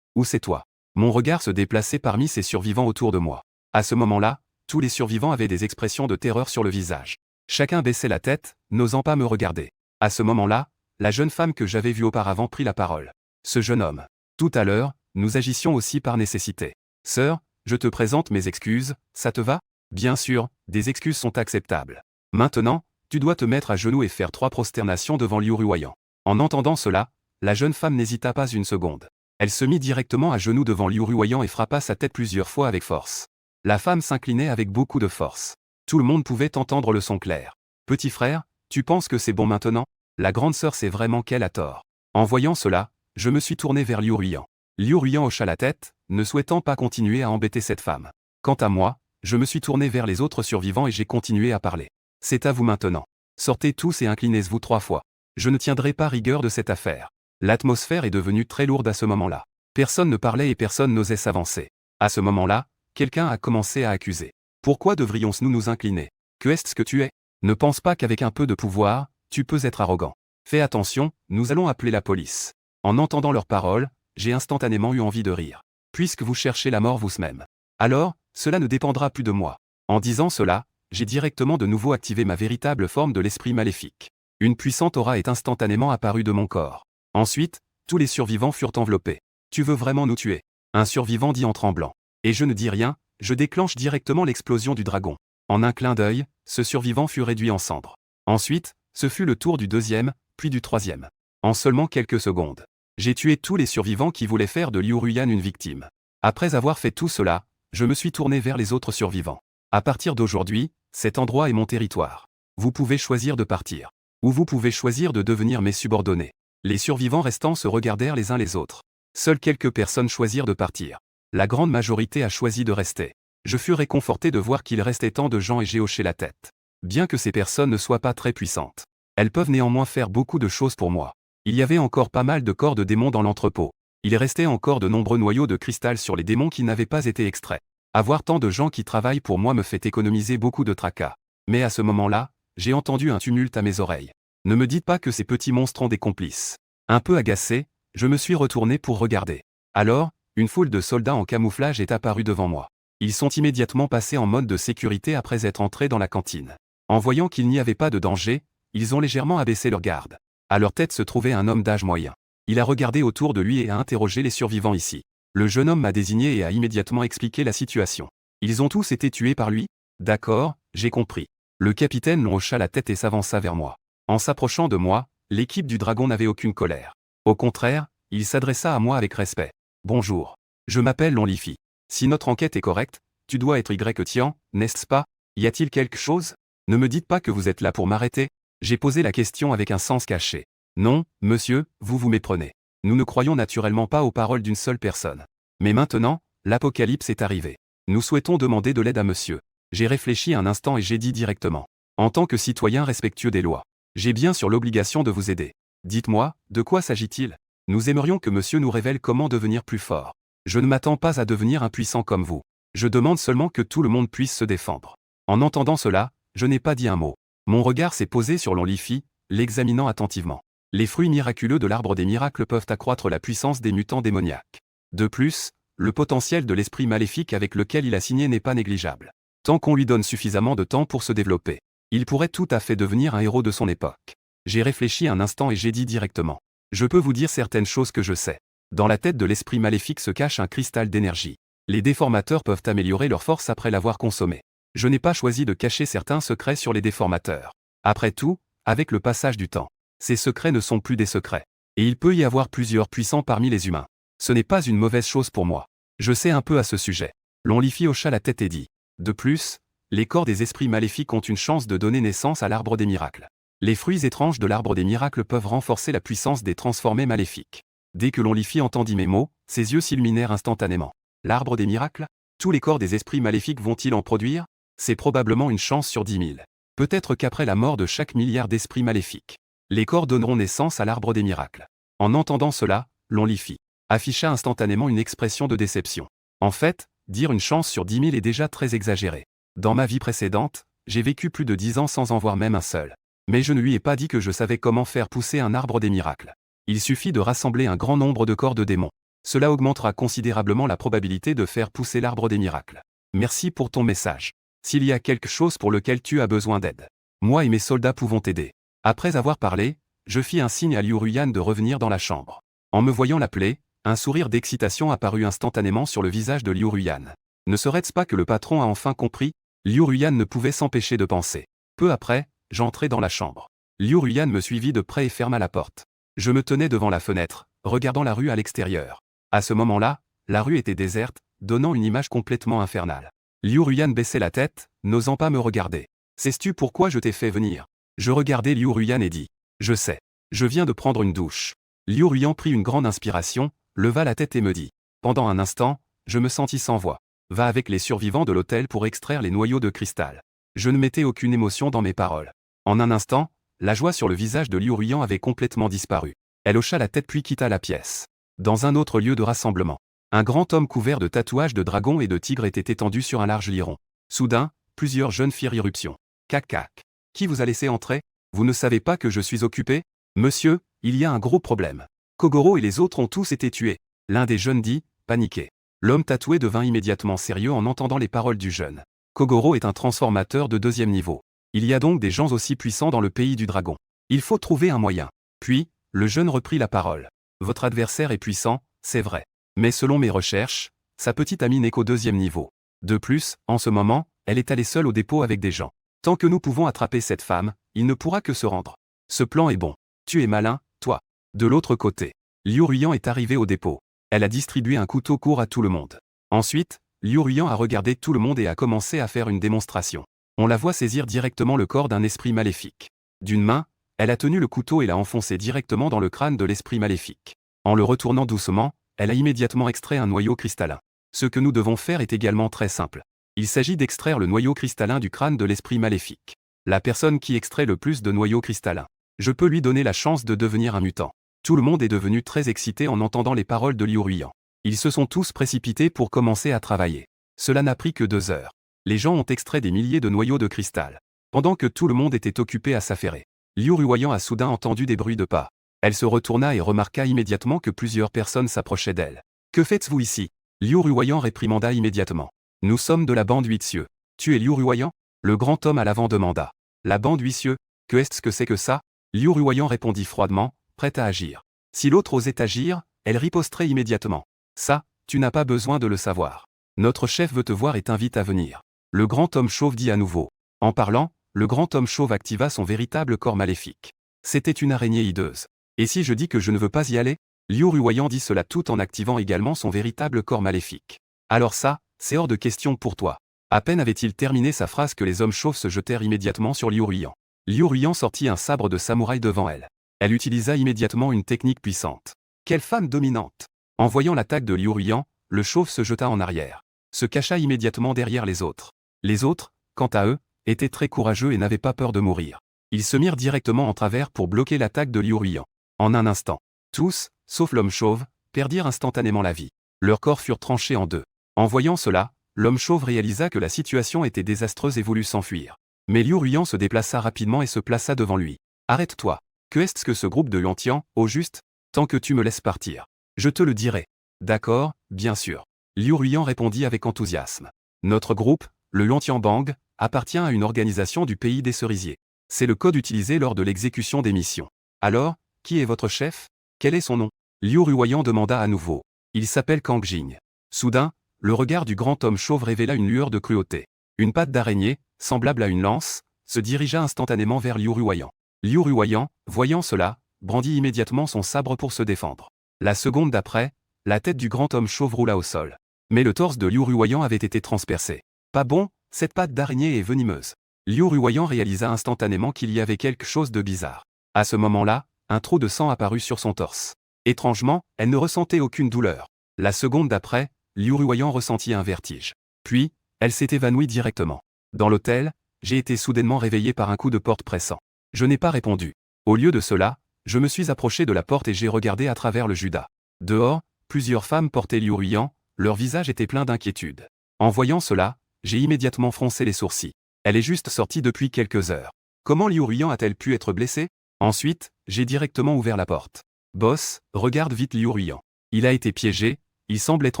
ou c'est toi. Mon regard se déplaçait parmi ces survivants autour de moi. À ce moment-là, tous les survivants avaient des expressions de terreur sur le visage. Chacun baissait la tête, n'osant pas me regarder. À ce moment-là, la jeune femme que j'avais vue auparavant prit la parole. Ce jeune homme. Tout à l'heure, nous agissions aussi par nécessité. Sœur, je te présente mes excuses, ça te va? Bien sûr, des excuses sont acceptables. Maintenant, tu dois te mettre à genoux et faire 3 prosternations devant Liu Ruoyan. En entendant cela, la jeune femme n'hésita pas une seconde. Elle se mit directement à genoux devant Liu Ruoyan et frappa sa tête plusieurs fois avec force. La femme s'inclinait avec beaucoup de force. Tout le monde pouvait entendre le son clair. Petit frère, tu penses que c'est bon maintenant? La grande sœur sait vraiment qu'elle a tort. En voyant cela, je me suis tourné vers Liu Ruyan. Liu Ruyan hocha la tête, ne souhaitant pas continuer à embêter cette femme. Quant à moi, je me suis tourné vers les autres survivants et j'ai continué à parler. C'est à vous maintenant. Sortez tous et inclinez-vous 3 fois. Je ne tiendrai pas rigueur de cette affaire. L'atmosphère est devenue très lourde à ce moment-là. Personne ne parlait et personne n'osait s'avancer. À ce moment-là, quelqu'un a commencé à accuser. Pourquoi devrions-nous nous incliner? Que est-ce que tu es? Ne pense pas qu'avec un peu de pouvoir, tu peux être arrogant. Fais attention, nous allons appeler la police. En entendant leurs paroles, j'ai instantanément eu envie de rire. Puisque vous cherchez la mort vous-même. Alors, cela ne dépendra plus de moi. En disant cela, j'ai directement de nouveau activé ma véritable forme de l'esprit maléfique. Une puissante aura est instantanément apparue de mon corps. Ensuite, tous les survivants furent enveloppés. Tu veux vraiment nous tuer? Un survivant dit en tremblant. Et je ne dis rien, je déclenche directement l'explosion du dragon. En un clin d'œil, ce survivant fut réduit en cendres. Ensuite, ce fut le tour du deuxième, puis du troisième. En seulement quelques secondes, j'ai tué tous les survivants qui voulaient faire de Liu Ruyan une victime. Après avoir fait tout cela, je me suis tourné vers les autres survivants. À partir d'aujourd'hui, cet endroit est mon territoire. Vous pouvez choisir de partir. Ou vous pouvez choisir de devenir mes subordonnés. Les survivants restants se regardèrent les uns les autres. Seules quelques personnes choisirent de partir. La grande majorité a choisi de rester. Je fus réconforté de voir qu'il restait tant de gens et j'ai hoché la tête. Bien que ces personnes ne soient pas très puissantes, elles peuvent néanmoins faire beaucoup de choses pour moi. Il y avait encore pas mal de corps de démons dans l'entrepôt. Il restait encore de nombreux noyaux de cristal sur les démons qui n'avaient pas été extraits. Avoir tant de gens qui travaillent pour moi me fait économiser beaucoup de tracas. Mais à ce moment-là, j'ai entendu un tumulte à mes oreilles. Ne me dites pas que ces petits monstres ont des complices. Un peu agacé, je me suis retourné pour regarder. Alors, une foule de soldats en camouflage est apparue devant moi. Ils sont immédiatement passés en mode de sécurité après être entrés dans la cantine. En voyant qu'il n'y avait pas de danger, ils ont légèrement abaissé leur garde. À leur tête se trouvait un homme d'âge moyen. Il a regardé autour de lui et a interrogé les survivants ici. Le jeune homme m'a désigné et a immédiatement expliqué la situation. Ils ont tous été tués par lui? D'accord, j'ai compris. Le capitaine hocha la tête et s'avança vers moi. En s'approchant de moi, l'équipe du dragon n'avait aucune colère. Au contraire, il s'adressa à moi avec respect. Bonjour. Je m'appelle Lonlifi. Si notre enquête est correcte, tu dois être Y-Tian, n'est-ce pas? Y a-t-il quelque chose? Ne me dites pas que vous êtes là pour m'arrêter. J'ai posé la question avec un sens caché. Non, monsieur, vous vous méprenez. Nous ne croyons naturellement pas aux paroles d'une seule personne. Mais maintenant, l'apocalypse est arrivé. Nous souhaitons demander de l'aide à monsieur. J'ai réfléchi un instant et j'ai dit directement. En tant que citoyen respectueux des lois, j'ai bien sûr l'obligation de vous aider. Dites-moi, de quoi s'agit-il? Nous aimerions que monsieur nous révèle comment devenir plus fort. Je ne m'attends pas à devenir impuissant comme vous. Je demande seulement que tout le monde puisse se défendre. En entendant cela, je n'ai pas dit un mot. Mon regard s'est posé sur Lonlifi, l'examinant attentivement. Les fruits miraculeux de l'arbre des miracles peuvent accroître la puissance des mutants démoniaques. De plus, le potentiel de l'esprit maléfique avec lequel il a signé n'est pas négligeable. Tant qu'on lui donne suffisamment de temps pour se développer, il pourrait tout à fait devenir un héros de son époque. J'ai réfléchi un instant et j'ai dit directement. Je peux vous dire certaines choses que je sais. Dans la tête de l'esprit maléfique se cache un cristal d'énergie. Les déformateurs peuvent améliorer leur force après l'avoir consommé. Je n'ai pas choisi de cacher certains secrets sur les déformateurs. Après tout, avec le passage du temps, ces secrets ne sont plus des secrets. Et il peut y avoir plusieurs puissants parmi les humains. Ce n'est pas une mauvaise chose pour moi. Je sais un peu à ce sujet. Lonlifi hocha la tête et dit. De plus, les corps des esprits maléfiques ont une chance de donner naissance à l'arbre des miracles. Les fruits étranges de l'arbre des miracles peuvent renforcer la puissance des transformés maléfiques. Dès que Lonlifi entendit mes mots, ses yeux s'illuminèrent instantanément. L'arbre des miracles? Tous les corps des esprits maléfiques vont-ils en produire? C'est probablement une chance sur 10 000. Peut-être qu'après la mort de chaque milliard d'esprits maléfiques, les corps donneront naissance à l'arbre des miracles. En entendant cela, Lonlifi afficha instantanément une expression de déception. En fait, dire une chance sur 10 000 est déjà très exagéré. Dans ma vie précédente, j'ai vécu plus de 10 ans sans en voir même un seul. Mais je ne lui ai pas dit que je savais comment faire pousser un arbre des miracles. Il suffit de rassembler un grand nombre de corps de démons. Cela augmentera considérablement la probabilité de faire pousser l'arbre des miracles. Merci pour ton message. S'il y a quelque chose pour lequel tu as besoin d'aide, moi et mes soldats pouvons t'aider. Après avoir parlé, je fis un signe à Liu Ruyan de revenir dans la chambre. En me voyant l'appeler, un sourire d'excitation apparut instantanément sur le visage de Liu Ruyan. Ne serait-ce pas que le patron a enfin compris? Liu Ruyan ne pouvait s'empêcher de penser. Peu après, j'entrai dans la chambre. Liu Ruyan me suivit de près et ferma la porte. Je me tenais devant la fenêtre, regardant la rue à l'extérieur. À ce moment-là, la rue était déserte, donnant une image complètement infernale. Liu Ruyan baissait la tête, n'osant pas me regarder. Sais-tu pourquoi je t'ai fait venir? Je regardai Liu Ruyan et dis. Je sais. Je viens de prendre une douche. Liu Ruyan prit une grande inspiration, leva la tête et me dit. Pendant un instant, je me sentis sans voix. Va avec les survivants de l'hôtel pour extraire les noyaux de cristal. Je ne mettais aucune émotion dans mes paroles. En un instant, la joie sur le visage de Liu Ruyan avait complètement disparu. Elle hocha la tête puis quitta la pièce. Dans un autre lieu de rassemblement, un grand homme couvert de tatouages de dragon et de tigre était étendu sur un large lit rond. Soudain, plusieurs jeunes firent irruption. Cac cac. Qui vous a laissé entrer? Vous ne savez pas que je suis occupé? Monsieur, il y a un gros problème. Kogoro et les autres ont tous été tués. L'un des jeunes dit, paniqué. L'homme tatoué devint immédiatement sérieux en entendant les paroles du jeune. Kogoro est un transformateur de 2e niveau. Il y a donc des gens aussi puissants dans le pays du dragon. Il faut trouver un moyen. Puis, le jeune reprit la parole. Votre adversaire est puissant, c'est vrai. Mais selon mes recherches, sa petite amie n'est qu'au 2e niveau. De plus, en ce moment, elle est allée seule au dépôt avec des gens. Tant que nous pouvons attraper cette femme, il ne pourra que se rendre. Ce plan est bon. Tu es malin, toi. De l'autre côté, Liu Ruyan est arrivé au dépôt. Elle a distribué un couteau court à tout le monde. Ensuite, Liu Ruyan a regardé tout le monde et a commencé à faire une démonstration. On la voit saisir directement le corps d'un esprit maléfique. D'une main, elle a tenu le couteau et l'a enfoncé directement dans le crâne de l'esprit maléfique. En le retournant doucement, elle a immédiatement extrait un noyau cristallin. Ce que nous devons faire est également très simple. Il s'agit d'extraire le noyau cristallin du crâne de l'esprit maléfique. La personne qui extrait le plus de noyaux cristallins, je peux lui donner la chance de devenir un mutant. Tout le monde est devenu très excité en entendant les paroles de Liu Ruyan. Ils se sont tous précipités pour commencer à travailler. Cela n'a pris que 2 heures. Les gens ont extrait des milliers de noyaux de cristal. Pendant que tout le monde était occupé à s'affairer, Liu Ruyan a soudain entendu des bruits de pas. Elle se retourna et remarqua immédiatement que plusieurs personnes s'approchaient d'elle. Que faites-vous ici? Liu Ruyan réprimanda immédiatement. Nous sommes de la bande 8 cieux. Tu es Liu Ruyan? Le grand homme à l'avant demanda. La bande 8 cieux, que est-ce que c'est que ça? Liu Ruyan répondit froidement, prête à agir. Si l'autre osait agir, elle riposterait immédiatement. Ça, tu n'as pas besoin de le savoir. Notre chef veut te voir et t'invite à venir. Le grand homme chauve dit à nouveau. En parlant, le grand homme chauve activa son véritable corps maléfique. C'était une araignée hideuse. Et si je dis que je ne veux pas y aller? Liu Ruyan dit cela tout en activant également son véritable corps maléfique. Alors ça, c'est hors de question pour toi. À peine avait-il terminé sa phrase que les hommes chauves se jetèrent immédiatement sur Liu Ruyan. Liu Ruyan sortit un sabre de samouraï devant elle. Elle utilisa immédiatement une technique puissante. Quelle femme dominante! En voyant l'attaque de Liu Ruyan, le chauve se jeta en arrière. Se cacha immédiatement derrière les autres. Les autres, quant à eux, étaient très courageux et n'avaient pas peur de mourir. Ils se mirent directement en travers pour bloquer l'attaque de Liu Ruyan. En un instant, tous, sauf l'homme chauve, perdirent instantanément la vie. Leurs corps furent tranchés en deux. En voyant cela, l'homme chauve réalisa que la situation était désastreuse et voulut s'enfuir. Mais Liu Ruyan se déplaça rapidement et se plaça devant lui. Arrête-toi. Que est-ce que ce groupe de Yuantian, au juste? Tant que tu me laisses partir. Je te le dirai. D'accord, bien sûr. Liu Ruyan répondit avec enthousiasme. Notre groupe, le Yuantian Bang, appartient à une organisation du pays des cerisiers. C'est le code utilisé lors de l'exécution des missions. Alors, qui est votre chef? Quel est son nom? Liu Ruyan demanda à nouveau. Il s'appelle Kang Jing. Soudain, le regard du grand homme chauve révéla une lueur de cruauté. Une patte d'araignée, semblable à une lance, se dirigea instantanément vers Liu Ruyan. Liu Ruyan, voyant cela, brandit immédiatement son sabre pour se défendre. La seconde d'après, la tête du grand homme chauve roula au sol. Mais le torse de Liu Ruyan avait été transpercé. Pas bon, cette patte d'araignée est venimeuse. Liu Ruyan réalisa instantanément qu'il y avait quelque chose de bizarre. À ce moment-là, un trou de sang apparut sur son torse. Étrangement, elle ne ressentait aucune douleur. La seconde d'après, Liu Ruyan ressentit un vertige. Puis, elle s'est évanouie directement. Dans l'hôtel, j'ai été soudainement réveillé par un coup de porte pressant. Je n'ai pas répondu. Au lieu de cela, je me suis approché de la porte et j'ai regardé à travers le judas. Dehors, plusieurs femmes portaient Liu Ruyan, leur visage était plein d'inquiétude. En voyant cela, j'ai immédiatement froncé les sourcils. Elle est juste sortie depuis quelques heures. Comment Liu Ruyan a-t-elle pu être blessée? Ensuite, j'ai directement ouvert la porte. Boss, regarde vite Liu Ruyan. Il a été piégé, il semble être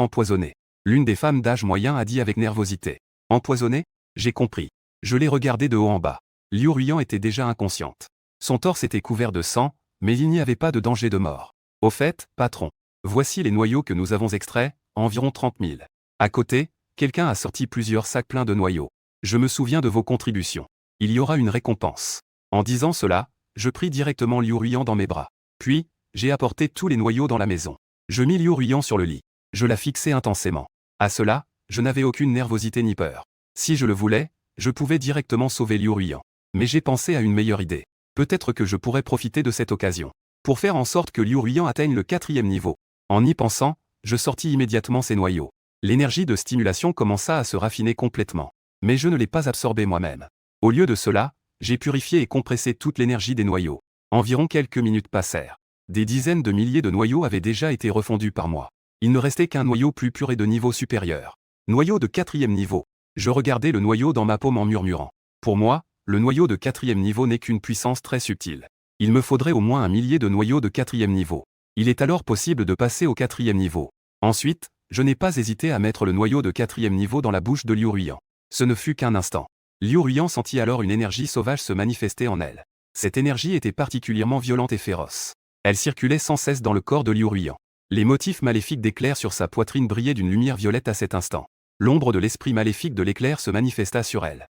empoisonné. L'une des femmes d'âge moyen a dit avec nervosité. Empoisonné? J'ai compris. Je l'ai regardé de haut en bas. Liu Ruyan était déjà inconsciente. Son torse était couvert de sang, mais il n'y avait pas de danger de mort. Au fait, patron, voici les noyaux que nous avons extraits, environ 30 000. À côté, quelqu'un a sorti plusieurs sacs pleins de noyaux. Je me souviens de vos contributions. Il y aura une récompense. En disant cela, je pris directement Liu Ruyan dans mes bras. Puis, j'ai apporté tous les noyaux dans la maison. Je mis Liu Ruyan sur le lit. Je la fixai intensément. À cela, je n'avais aucune nervosité ni peur. Si je le voulais, je pouvais directement sauver Liu Ruyan. Mais j'ai pensé à une meilleure idée. Peut-être que je pourrais profiter de cette occasion pour faire en sorte que Liu Ruiyan atteigne le 4e niveau. En y pensant, je sortis immédiatement ces noyaux. L'énergie de stimulation commença à se raffiner complètement. Mais je ne l'ai pas absorbée moi-même. Au lieu de cela, j'ai purifié et compressé toute l'énergie des noyaux. Environ quelques minutes passèrent. Des dizaines de milliers de noyaux avaient déjà été refondus par moi. Il ne restait qu'un noyau plus pur et de niveau supérieur. Noyau de 4e niveau. Je regardais le noyau dans ma paume en murmurant. Pour moi, le noyau de 4e niveau n'est qu'une puissance très subtile. Il me faudrait au moins 1 millier de noyaux de 4e niveau. Il est alors possible de passer au 4e niveau. Ensuite, je n'ai pas hésité à mettre le noyau de 4e niveau dans la bouche de Liu Ruiyan. Ce ne fut qu'un instant. Liu Ruiyan sentit alors une énergie sauvage se manifester en elle. Cette énergie était particulièrement violente et féroce. Elle circulait sans cesse dans le corps de Liu Ruiyan. Les motifs maléfiques d'éclairs sur sa poitrine brillaient d'une lumière violette à cet instant. L'ombre de l'esprit maléfique de l'éclair se manifesta sur elle.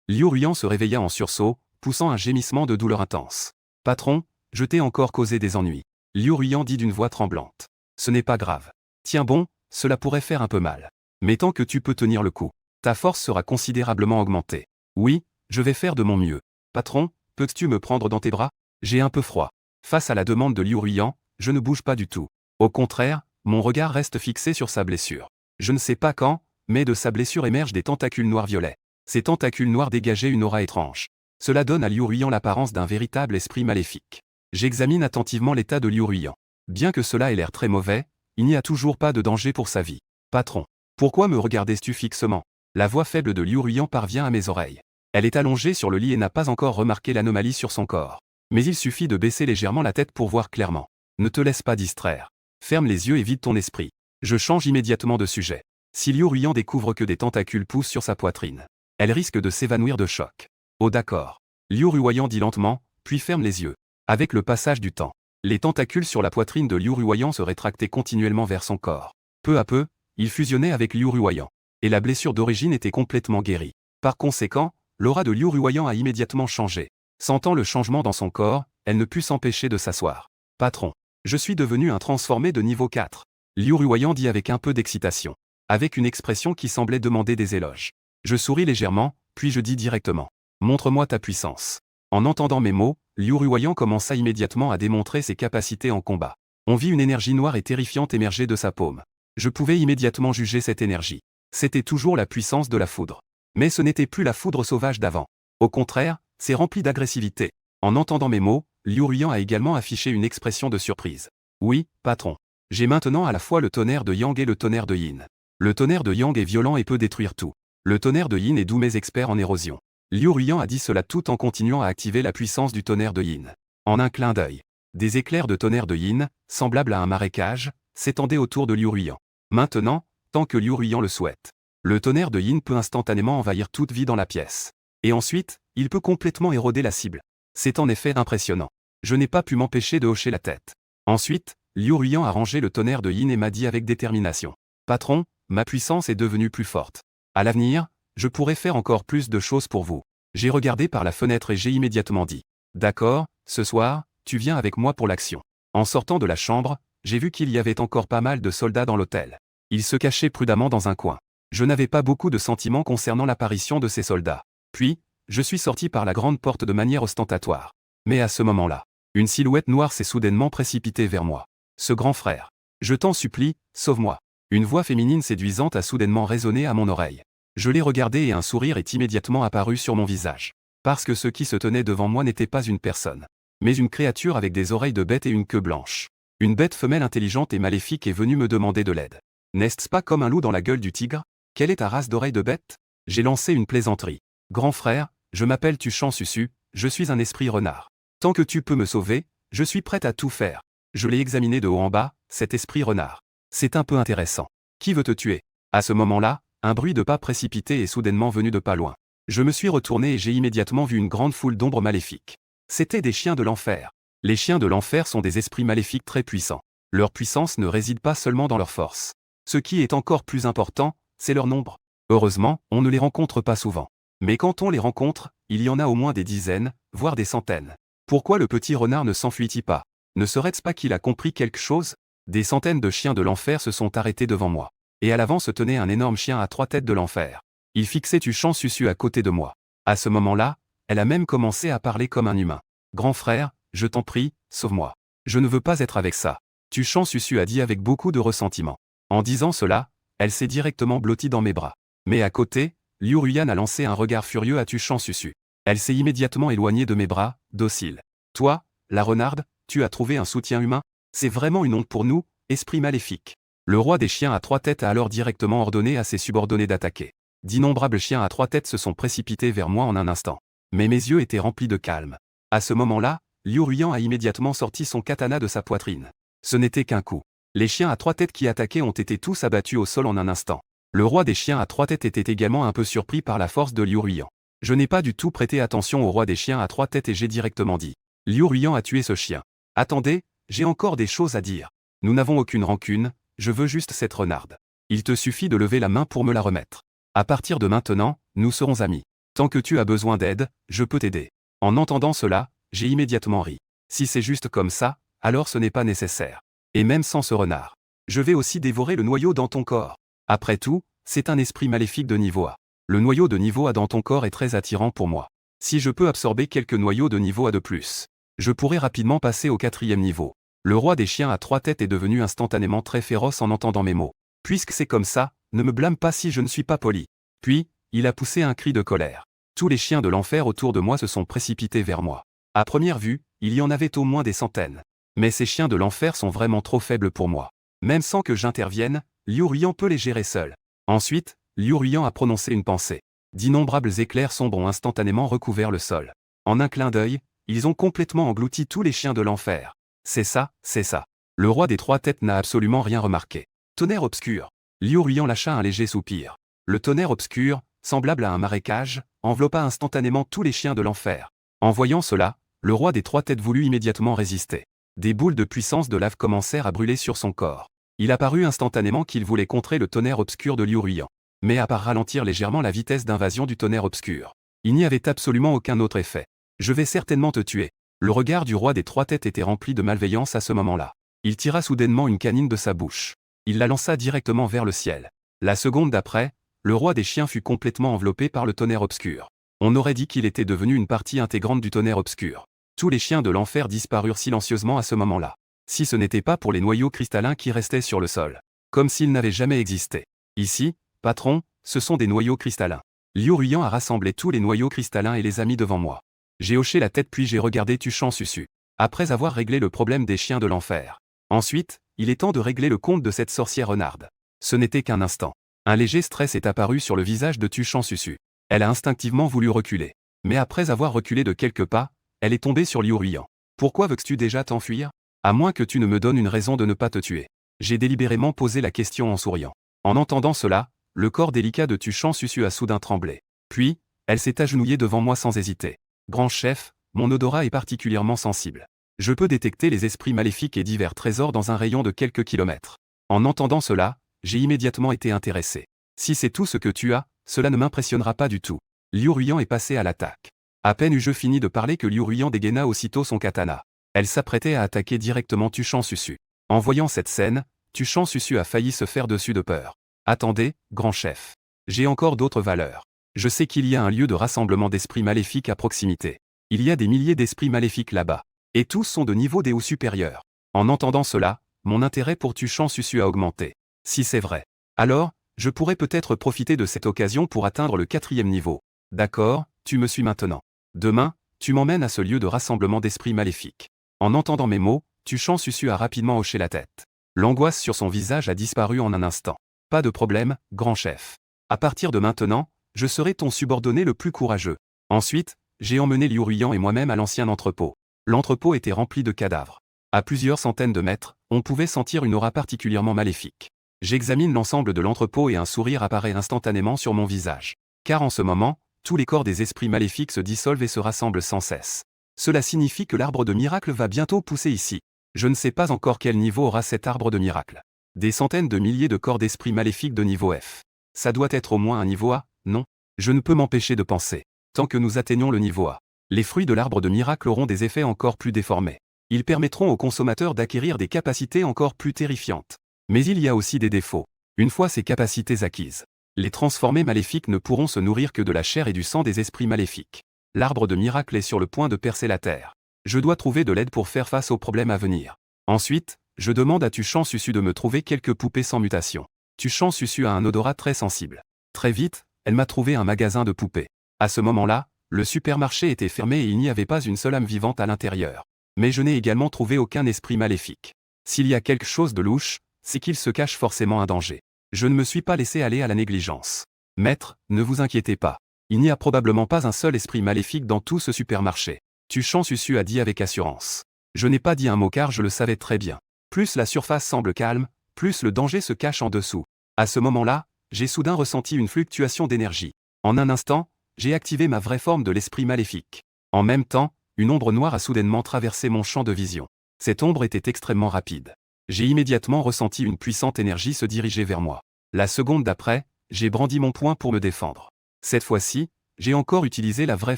Liu Ruiyan se réveilla en sursaut, poussant un gémissement de douleur intense. « Patron, je t'ai encore causé des ennuis. » Liu Ruiyan dit d'une voix tremblante. « Ce n'est pas grave. Tiens bon, cela pourrait faire un peu mal. Mais tant que tu peux tenir le coup, ta force sera considérablement augmentée. Oui, je vais faire de mon mieux. Patron, peux-tu me prendre dans tes bras? J'ai un peu froid. » Face à la demande de Liu Ruiyan, je ne bouge pas du tout. Au contraire, mon regard reste fixé sur sa blessure. Je ne sais pas quand, mais de sa blessure émergent des tentacules noirs violets. Ces tentacules noirs dégageaient une aura étrange. Cela donne à Liu Ruiyan l'apparence d'un véritable esprit maléfique. J'examine attentivement l'état de Liu Ruiyan. Bien que cela ait l'air très mauvais, il n'y a toujours pas de danger pour sa vie. Patron, pourquoi me regardes-tu fixement? La voix faible de Liu Ruiyan parvient à mes oreilles. Elle est allongée sur le lit et n'a pas encore remarqué l'anomalie sur son corps. Mais il suffit de baisser légèrement la tête pour voir clairement. Ne te laisse pas distraire. Ferme les yeux et vide ton esprit. Je change immédiatement de sujet. Si Liu Ruiyan découvre que des tentacules poussent sur sa poitrine, elle risque de s'évanouir de choc. Oh d'accord. Liu Ruiyan dit lentement, puis ferme les yeux. Avec le passage du temps, les tentacules sur la poitrine de Liu Ruiyan se rétractaient continuellement vers son corps. Peu à peu, il fusionnait avec Liu Ruiyan. Et la blessure d'origine était complètement guérie. Par conséquent, l'aura de Liu Ruiyan a immédiatement changé. Sentant le changement dans son corps, elle ne put s'empêcher de s'asseoir. Patron, je suis devenu un transformé de niveau 4. Liu Ruiyan dit avec un peu d'excitation, avec une expression qui semblait demander des éloges. Je souris légèrement, puis je dis directement. Montre-moi ta puissance. En entendant mes mots, Liu Ruiyan commença immédiatement à démontrer ses capacités en combat. On vit une énergie noire et terrifiante émerger de sa paume. Je pouvais immédiatement juger cette énergie. C'était toujours la puissance de la foudre. Mais ce n'était plus la foudre sauvage d'avant. Au contraire, c'est rempli d'agressivité. En entendant mes mots, Liu Ruiyan a également affiché une expression de surprise. Oui, patron. J'ai maintenant à la fois le tonnerre de Yang et le tonnerre de Yin. Le tonnerre de Yang est violent et peut détruire tout. Le tonnerre de Yin est doux mais expert en érosion. Liu Ruiyan a dit cela tout en continuant à activer la puissance du tonnerre de Yin. En un clin d'œil, des éclairs de tonnerre de Yin, semblables à un marécage, s'étendaient autour de Liu Ruiyan. Maintenant, tant que Liu Ruiyan le souhaite, le tonnerre de Yin peut instantanément envahir toute vie dans la pièce. Et ensuite, il peut complètement éroder la cible. C'est en effet impressionnant. Je n'ai pas pu m'empêcher de hocher la tête. Ensuite, Liu Ruiyan a rangé le tonnerre de Yin et m'a dit avec détermination. Patron, ma puissance est devenue plus forte. À l'avenir, je pourrai faire encore plus de choses pour vous. J'ai regardé par la fenêtre et j'ai immédiatement dit. D'accord, ce soir, tu viens avec moi pour l'action. En sortant de la chambre, j'ai vu qu'il y avait encore pas mal de soldats dans l'hôtel. Ils se cachaient prudemment dans un coin. Je n'avais pas beaucoup de sentiments concernant l'apparition de ces soldats. Puis, je suis sorti par la grande porte de manière ostentatoire. Mais à ce moment-là, une silhouette noire s'est soudainement précipitée vers moi. Ce grand frère. Je t'en supplie, sauve-moi. Une voix féminine séduisante a soudainement résonné à mon oreille. Je l'ai regardé et un sourire est immédiatement apparu sur mon visage. Parce que ce qui se tenait devant moi n'était pas une personne, mais une créature avec des oreilles de bête et une queue blanche. Une bête femelle intelligente et maléfique est venue me demander de l'aide. N'est-ce pas comme un loup dans la gueule du tigre? Quelle est ta race d'oreilles de bête? J'ai lancé une plaisanterie. Grand frère, je m'appelle Tuchan Susu, je suis un esprit renard. Tant que tu peux me sauver, je suis prête à tout faire. Je l'ai examiné de haut en bas, cet esprit renard. C'est un peu intéressant. Qui veut te tuer? À ce moment-là, un bruit de pas précipité est soudainement venu de pas loin. Je me suis retourné et j'ai immédiatement vu une grande foule d'ombres maléfiques. C'étaient des chiens de l'enfer. Les chiens de l'enfer sont des esprits maléfiques très puissants. Leur puissance ne réside pas seulement dans leur force. Ce qui est encore plus important, c'est leur nombre. Heureusement, on ne les rencontre pas souvent. Mais quand on les rencontre, il y en a au moins des dizaines, voire des centaines. Pourquoi le petit renard ne s'enfuit-il pas? Ne serait-ce pas qu'il a compris quelque chose? Des centaines de chiens de l'enfer se sont arrêtés devant moi. Et à l'avant se tenait un énorme chien à 3 têtes de l'enfer. Il fixait Tuchan Susu à côté de moi. À ce moment-là, Elle a même commencé à parler comme un humain. Grand frère, je t'en prie, sauve-moi. Je ne veux pas être avec ça. Tuchan Susu a dit avec beaucoup de ressentiment. En disant cela, elle s'est directement blottie dans mes bras. Mais à côté, Liu Ruyan a lancé un regard furieux à Tuchan Susu. Elle s'est immédiatement éloignée de mes bras, docile. Toi, la renarde, tu as trouvé un soutien humain? C'est vraiment une honte pour nous, esprit maléfique. Le roi des chiens à trois têtes a alors directement ordonné à ses subordonnés d'attaquer. D'innombrables chiens à trois têtes se sont précipités vers moi en un instant. Mais mes yeux étaient remplis de calme. À ce moment-là, Liu Ruyan a immédiatement sorti son katana de sa poitrine. Ce n'était qu'un coup. Les chiens à trois têtes qui attaquaient ont été tous abattus au sol en un instant. Le roi des chiens à trois têtes était également un peu surpris par la force de Liu Ruyan. Je n'ai pas du tout prêté attention au roi des chiens à trois têtes et j'ai directement dit. Liu Ruyan a tué ce chien. Attendez, j'ai encore des choses à dire. Nous n'avons aucune rancune, je veux juste cette renarde. Il te suffit de lever la main pour me la remettre. À partir de maintenant, nous serons amis. Tant que tu as besoin d'aide, je peux t'aider. En entendant cela, j'ai immédiatement ri. Si c'est juste comme ça, alors ce n'est pas nécessaire. Et même sans ce renard. Je vais aussi dévorer le noyau dans ton corps. Après tout, c'est un esprit maléfique de niveau A. Le noyau de niveau A dans ton corps est très attirant pour moi. Si je peux absorber quelques noyaux de niveau A de plus, je pourrai rapidement passer au 4e niveau. Le roi des chiens à trois têtes est devenu instantanément très féroce en entendant mes mots. Puisque c'est comme ça, ne me blâme pas si je ne suis pas poli. Puis, il a poussé un cri de colère. Tous les chiens de l'enfer autour de moi se sont précipités vers moi. À première vue, il y en avait au moins des centaines. Mais ces chiens de l'enfer sont vraiment trop faibles pour moi. Même sans que j'intervienne, Liu Ruyan peut les gérer seul. Ensuite, Liu Ruyan a prononcé une pensée. D'innombrables éclairs sombres ont instantanément recouvert le sol. En un clin d'œil, ils ont complètement englouti tous les chiens de l'enfer. C'est ça, c'est ça. Le roi des trois têtes n'a absolument rien remarqué. Tonnerre obscur. Liu Ruyan lâcha un léger soupir. Le tonnerre obscur, semblable à un marécage, enveloppa instantanément tous les chiens de l'enfer. En voyant cela, le roi des trois têtes voulut immédiatement résister. Des boules de puissance de lave commencèrent à brûler sur son corps. Il apparut instantanément qu'il voulait contrer le tonnerre obscur de Liu Ruyan. Mais à part ralentir légèrement la vitesse d'invasion du tonnerre obscur, il n'y avait absolument aucun autre effet. Je vais certainement te tuer. Le regard du roi des trois têtes était rempli de malveillance à ce moment-là. Il tira soudainement une canine de sa bouche. Il la lança directement vers le ciel. La seconde d'après, le roi des chiens fut complètement enveloppé par le tonnerre obscur. On aurait dit qu'il était devenu une partie intégrante du tonnerre obscur. Tous les chiens de l'enfer disparurent silencieusement à ce moment-là. Si ce n'était pas pour les noyaux cristallins qui restaient sur le sol. Comme s'ils n'avaient jamais existé. Ici, patron, ce sont des noyaux cristallins. Liu Ruyan a rassemblé tous les noyaux cristallins et les a mis devant moi. J'ai hoché la tête puis j'ai regardé Tuchan Susu. Après avoir réglé le problème des chiens de l'enfer. Ensuite, il est temps de régler le compte de cette sorcière renarde. Ce n'était qu'un instant. Un léger stress est apparu sur le visage de Tuchan Susu. Elle a instinctivement voulu reculer. Mais après avoir reculé de quelques pas, elle est tombée sur Liu Ruyan. Pourquoi veux-tu déjà t'enfuir? À moins que tu ne me donnes une raison de ne pas te tuer. J'ai délibérément posé la question en souriant. En entendant cela, le corps délicat de Tuchan Susu a soudain tremblé. Puis, elle s'est agenouillée devant moi sans hésiter. Grand chef, mon odorat est particulièrement sensible. Je peux détecter les esprits maléfiques et divers trésors dans un rayon de quelques kilomètres. En entendant cela, j'ai immédiatement été intéressé. Si c'est tout ce que tu as, cela ne m'impressionnera pas du tout. Liu Ruyan est passé à l'attaque. À peine eus-je fini de parler que Liu Ruyan dégaina aussitôt son katana. Elle s'apprêtait à attaquer directement Tuchan Susu. En voyant cette scène, Tuchan Susu a failli se faire dessus de peur. Attendez, grand chef. J'ai encore d'autres valeurs. Je sais qu'il y a un lieu de rassemblement d'esprits maléfiques à proximité. Il y a des milliers d'esprits maléfiques là-bas. Et tous sont de niveau des ou supérieurs. En entendant cela, mon intérêt pour Tuchan Susu a augmenté. Si c'est vrai. Alors, je pourrais peut-être profiter de cette occasion pour atteindre le 4e niveau. D'accord, tu me suis maintenant. Demain, tu m'emmènes à ce lieu de rassemblement d'esprits maléfiques. En entendant mes mots, Tuchan Susu a rapidement hoché la tête. L'angoisse sur son visage a disparu en un instant. Pas de problème, grand chef. À partir de maintenant, je serai ton subordonné le plus courageux. Ensuite, j'ai emmené Liu Ruyan et moi-même à l'ancien entrepôt. L'entrepôt était rempli de cadavres. À plusieurs centaines de mètres, on pouvait sentir une aura particulièrement maléfique. J'examine l'ensemble de l'entrepôt et un sourire apparaît instantanément sur mon visage. Car en ce moment, tous les corps des esprits maléfiques se dissolvent et se rassemblent sans cesse. Cela signifie que l'arbre de miracle va bientôt pousser ici. Je ne sais pas encore quel niveau aura cet arbre de miracle. Des centaines de milliers de corps d'esprits maléfiques de niveau F. Ça doit être au moins un niveau A, non? Je ne peux m'empêcher de penser. Tant que nous atteignons le niveau A, les fruits de l'arbre de miracle auront des effets encore plus déformés. Ils permettront aux consommateurs d'acquérir des capacités encore plus terrifiantes. Mais il y a aussi des défauts. Une fois ces capacités acquises, les transformés maléfiques ne pourront se nourrir que de la chair et du sang des esprits maléfiques. L'arbre de miracle est sur le point de percer la terre. Je dois trouver de l'aide pour faire face aux problèmes à venir. Ensuite, je demande à Tuchan Susu de me trouver quelques poupées sans mutation. Tuchan Susu a un odorat très sensible. Très vite, elle m'a trouvé un magasin de poupées. À ce moment-là, le supermarché était fermé et il n'y avait pas une seule âme vivante à l'intérieur. Mais je n'ai également trouvé aucun esprit maléfique. S'il y a quelque chose de louche, c'est qu'il se cache forcément un danger. Je ne me suis pas laissé aller à la négligence. Maître, ne vous inquiétez pas. Il n'y a probablement pas un seul esprit maléfique dans tout ce supermarché. Tuchan Susu a dit avec assurance. Je n'ai pas dit un mot car je le savais très bien. Plus la surface semble calme, plus le danger se cache en dessous. À ce moment-là, j'ai soudain ressenti une fluctuation d'énergie. En un instant, j'ai activé ma vraie forme de l'esprit maléfique. En même temps, une ombre noire a soudainement traversé mon champ de vision. Cette ombre était extrêmement rapide. J'ai immédiatement ressenti une puissante énergie se diriger vers moi. La seconde d'après, j'ai brandi mon poing pour me défendre. Cette fois-ci, j'ai encore utilisé la vraie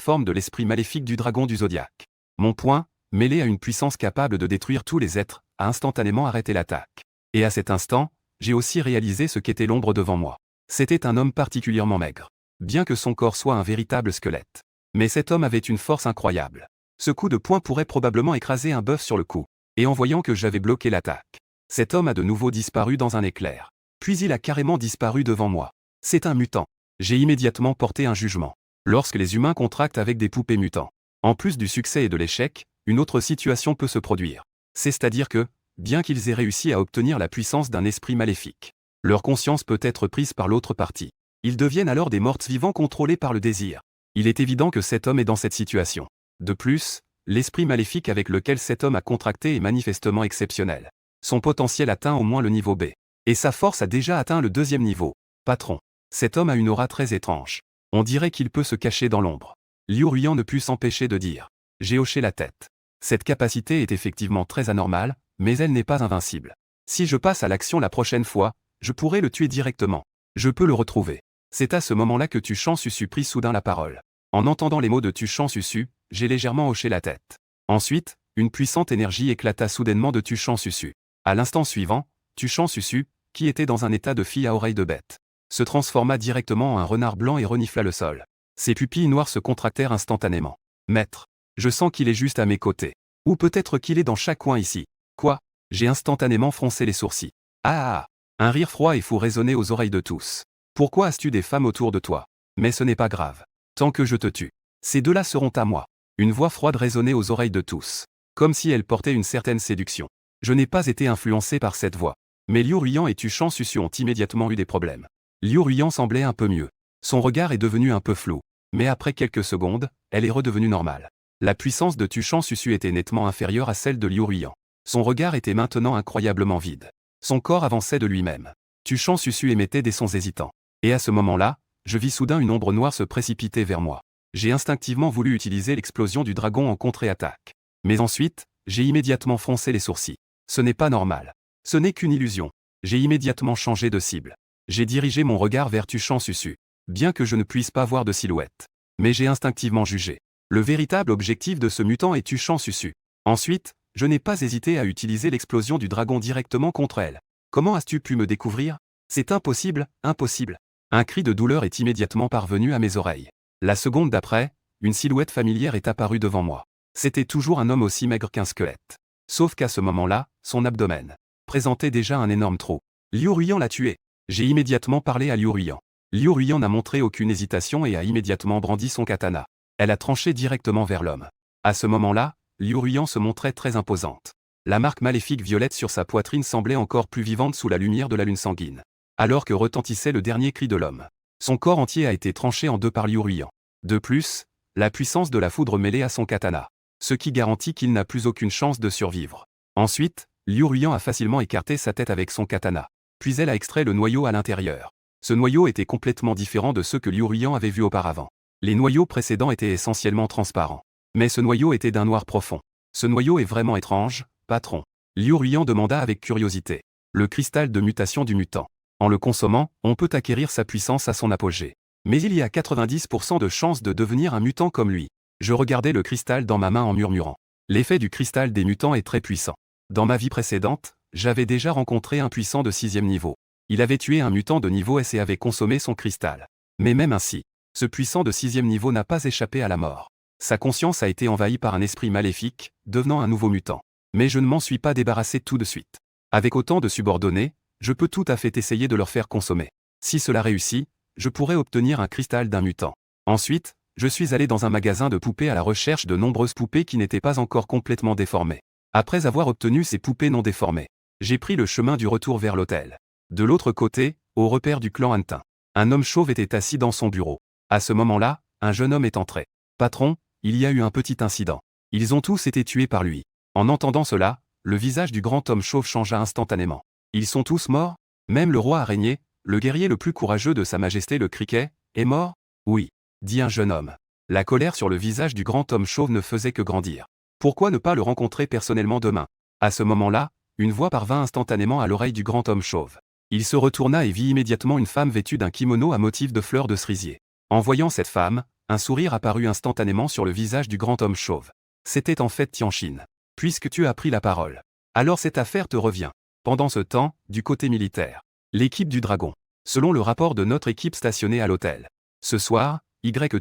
forme de l'esprit maléfique du dragon du zodiaque. Mon poing, mêlé à une puissance capable de détruire tous les êtres, a instantanément arrêté l'attaque. Et à cet instant, j'ai aussi réalisé ce qu'était l'ombre devant moi. C'était un homme particulièrement maigre. Bien que son corps soit un véritable squelette. Mais cet homme avait une force incroyable. Ce coup de poing pourrait probablement écraser un bœuf sur le coup. Et en voyant que j'avais bloqué l'attaque, cet homme a de nouveau disparu dans un éclair. Puis il a carrément disparu devant moi. C'est un mutant. J'ai immédiatement porté un jugement. Lorsque les humains contractent avec des poupées mutants, en plus du succès et de l'échec, une autre situation peut se produire. C'est-à-dire que, bien qu'ils aient réussi à obtenir la puissance d'un esprit maléfique, leur conscience peut être prise par l'autre partie. Ils deviennent alors des morts-vivants contrôlés par le désir. Il est évident que cet homme est dans cette situation. De plus, l'esprit maléfique avec lequel cet homme a contracté est manifestement exceptionnel. Son potentiel atteint au moins le niveau B. Et sa force a déjà atteint le 2e niveau. Patron. Cet homme a une aura très étrange. On dirait qu'il peut se cacher dans l'ombre. Liu Ruyan ne put s'empêcher de dire. J'ai hoché la tête. Cette capacité est effectivement très anormale, mais elle n'est pas invincible. Si je passe à l'action la prochaine fois, je pourrai le tuer directement. Je peux le retrouver. C'est à ce moment-là que Tuchan Susu prit soudain la parole. En entendant les mots de Tuchan Susu, j'ai légèrement hoché la tête. Ensuite, une puissante énergie éclata soudainement de Tuchan Susu. À l'instant suivant, Tuchan Susu, qui était dans un état de fille à oreille de bête, se transforma directement en un renard blanc et renifla le sol. Ses pupilles noires se contractèrent instantanément. Maître, je sens qu'il est juste à mes côtés. Ou peut-être qu'il est dans chaque coin ici. Quoi? J'ai instantanément froncé les sourcils. Ah! Un rire froid et fou résonnait aux oreilles de tous. Pourquoi as-tu des femmes autour de toi? Mais ce n'est pas grave. Tant que je te tue, ces deux-là seront à moi. Une voix froide résonnait aux oreilles de tous. Comme si elle portait une certaine séduction. Je n'ai pas été influencé par cette voix. Mais Liu Ruyan et Tuchan Susu ont immédiatement eu des problèmes. Liu Ruyan semblait un peu mieux. Son regard est devenu un peu flou. Mais après quelques secondes, elle est redevenue normale. La puissance de Tuchan Susu était nettement inférieure à celle de Liu Ruyan. Son regard était maintenant incroyablement vide. Son corps avançait de lui-même. Tuchan Susu émettait des sons hésitants. Et à ce moment-là, je vis soudain une ombre noire se précipiter vers moi. J'ai instinctivement voulu utiliser l'explosion du dragon en contre-attaque. Mais ensuite, j'ai immédiatement froncé les sourcils. Ce n'est pas normal. Ce n'est qu'une illusion. J'ai immédiatement changé de cible. J'ai dirigé mon regard vers Tuchan Susu. Bien que je ne puisse pas voir de silhouette. Mais j'ai instinctivement jugé. Le véritable objectif de ce mutant est Tuchan Susu. Ensuite, je n'ai pas hésité à utiliser l'explosion du dragon directement contre elle. Comment as-tu pu me découvrir? C'est impossible, impossible. Un cri de douleur est immédiatement parvenu à mes oreilles. La seconde d'après, une silhouette familière est apparue devant moi. C'était toujours un homme aussi maigre qu'un squelette. Sauf qu'à ce moment-là, son abdomen présentait déjà un énorme trou. Liu Ruyan l'a tué. J'ai immédiatement parlé à Liu Ruyan. Liu Ruyan n'a montré aucune hésitation et a immédiatement brandi son katana. Elle a tranché directement vers l'homme. À ce moment-là, Liu Ruyan se montrait très imposante. La marque maléfique violette sur sa poitrine semblait encore plus vivante sous la lumière de la lune sanguine. Alors que retentissait le dernier cri de l'homme. Son corps entier a été tranché en deux par Liu Ruyan. De plus, la puissance de la foudre mêlée à son katana. Ce qui garantit qu'il n'a plus aucune chance de survivre. Ensuite, Liu Ruyan a facilement écarté sa tête avec son katana. Puis elle a extrait le noyau à l'intérieur. Ce noyau était complètement différent de ceux que Liu Ruyan avait vus auparavant. Les noyaux précédents étaient essentiellement transparents. Mais ce noyau était d'un noir profond. Ce noyau est vraiment étrange, patron. Liu Ruyan demanda avec curiosité. Le cristal de mutation du mutant. En le consommant, on peut acquérir sa puissance à son apogée. Mais il y a 90% de chances de devenir un mutant comme lui. Je regardais le cristal dans ma main en murmurant. L'effet du cristal des mutants est très puissant. Dans ma vie précédente, j'avais déjà rencontré un puissant de 6e niveau. Il avait tué un mutant de niveau S et avait consommé son cristal. Mais même ainsi, ce puissant de 6e niveau n'a pas échappé à la mort. Sa conscience a été envahie par un esprit maléfique, devenant un nouveau mutant. Mais je ne m'en suis pas débarrassé tout de suite. Avec autant de subordonnés, je peux tout à fait essayer de leur faire consommer. Si cela réussit, je pourrais obtenir un cristal d'un mutant. Ensuite, je suis allé dans un magasin de poupées à la recherche de nombreuses poupées qui n'étaient pas encore complètement déformées. Après avoir obtenu ces poupées non déformées, j'ai pris le chemin du retour vers l'hôtel. De l'autre côté, au repère du clan Hantin, un homme chauve était assis dans son bureau. À ce moment-là, un jeune homme est entré. « Patron, il y a eu un petit incident. Ils ont tous été tués par lui. » En entendant cela, le visage du grand homme chauve changea instantanément. « Ils sont tous morts? Même le roi araignée, le guerrier le plus courageux de Sa Majesté le criquet, est mort? » « Oui, » dit un jeune homme. La colère sur le visage du grand homme chauve ne faisait que grandir. Pourquoi ne pas le rencontrer personnellement demain? À ce moment-là, une voix parvint instantanément à l'oreille du grand homme chauve. Il se retourna et vit immédiatement une femme vêtue d'un kimono à motif de fleurs de cerisier. En voyant cette femme, un sourire apparut instantanément sur le visage du grand homme chauve. C'était en fait Tianjin. Puisque tu as pris la parole. Alors cette affaire te revient. Pendant ce temps, du côté militaire. L'équipe du dragon. Selon le rapport de notre équipe stationnée à l'hôtel. Ce soir,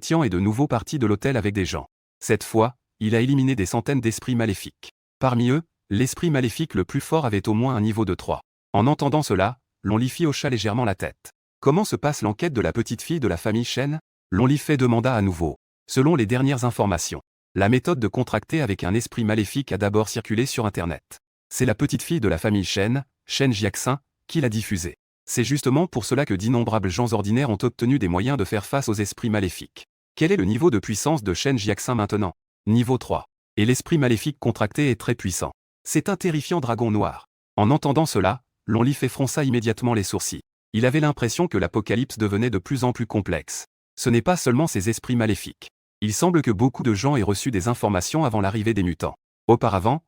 Tian est de nouveau parti de l'hôtel avec des gens. Cette fois, il a éliminé des centaines d'esprits maléfiques. Parmi eux, l'esprit maléfique le plus fort avait au moins un niveau de 3. En entendant cela, Lonlifei hocha légèrement la tête. Comment se passe l'enquête de la petite fille de la famille Shen? Lonlifei demanda à nouveau. Selon les dernières informations, la méthode de contracter avec un esprit maléfique a d'abord circulé sur Internet. C'est la petite fille de la famille Shen, Shen Jiaxin, qui l'a diffusée. C'est justement pour cela que d'innombrables gens ordinaires ont obtenu des moyens de faire face aux esprits maléfiques. Quel est le niveau de puissance de Shen Jiaxin maintenant? Niveau 3. Et l'esprit maléfique contracté est très puissant. C'est un terrifiant dragon noir. En entendant cela, Lonlifei fronça immédiatement les sourcils. Il avait l'impression que l'apocalypse devenait de plus en plus complexe. Ce n'est pas seulement ces esprits maléfiques. Il semble que beaucoup de gens aient reçu des informations avant l'arrivée des mutants. Auparavant,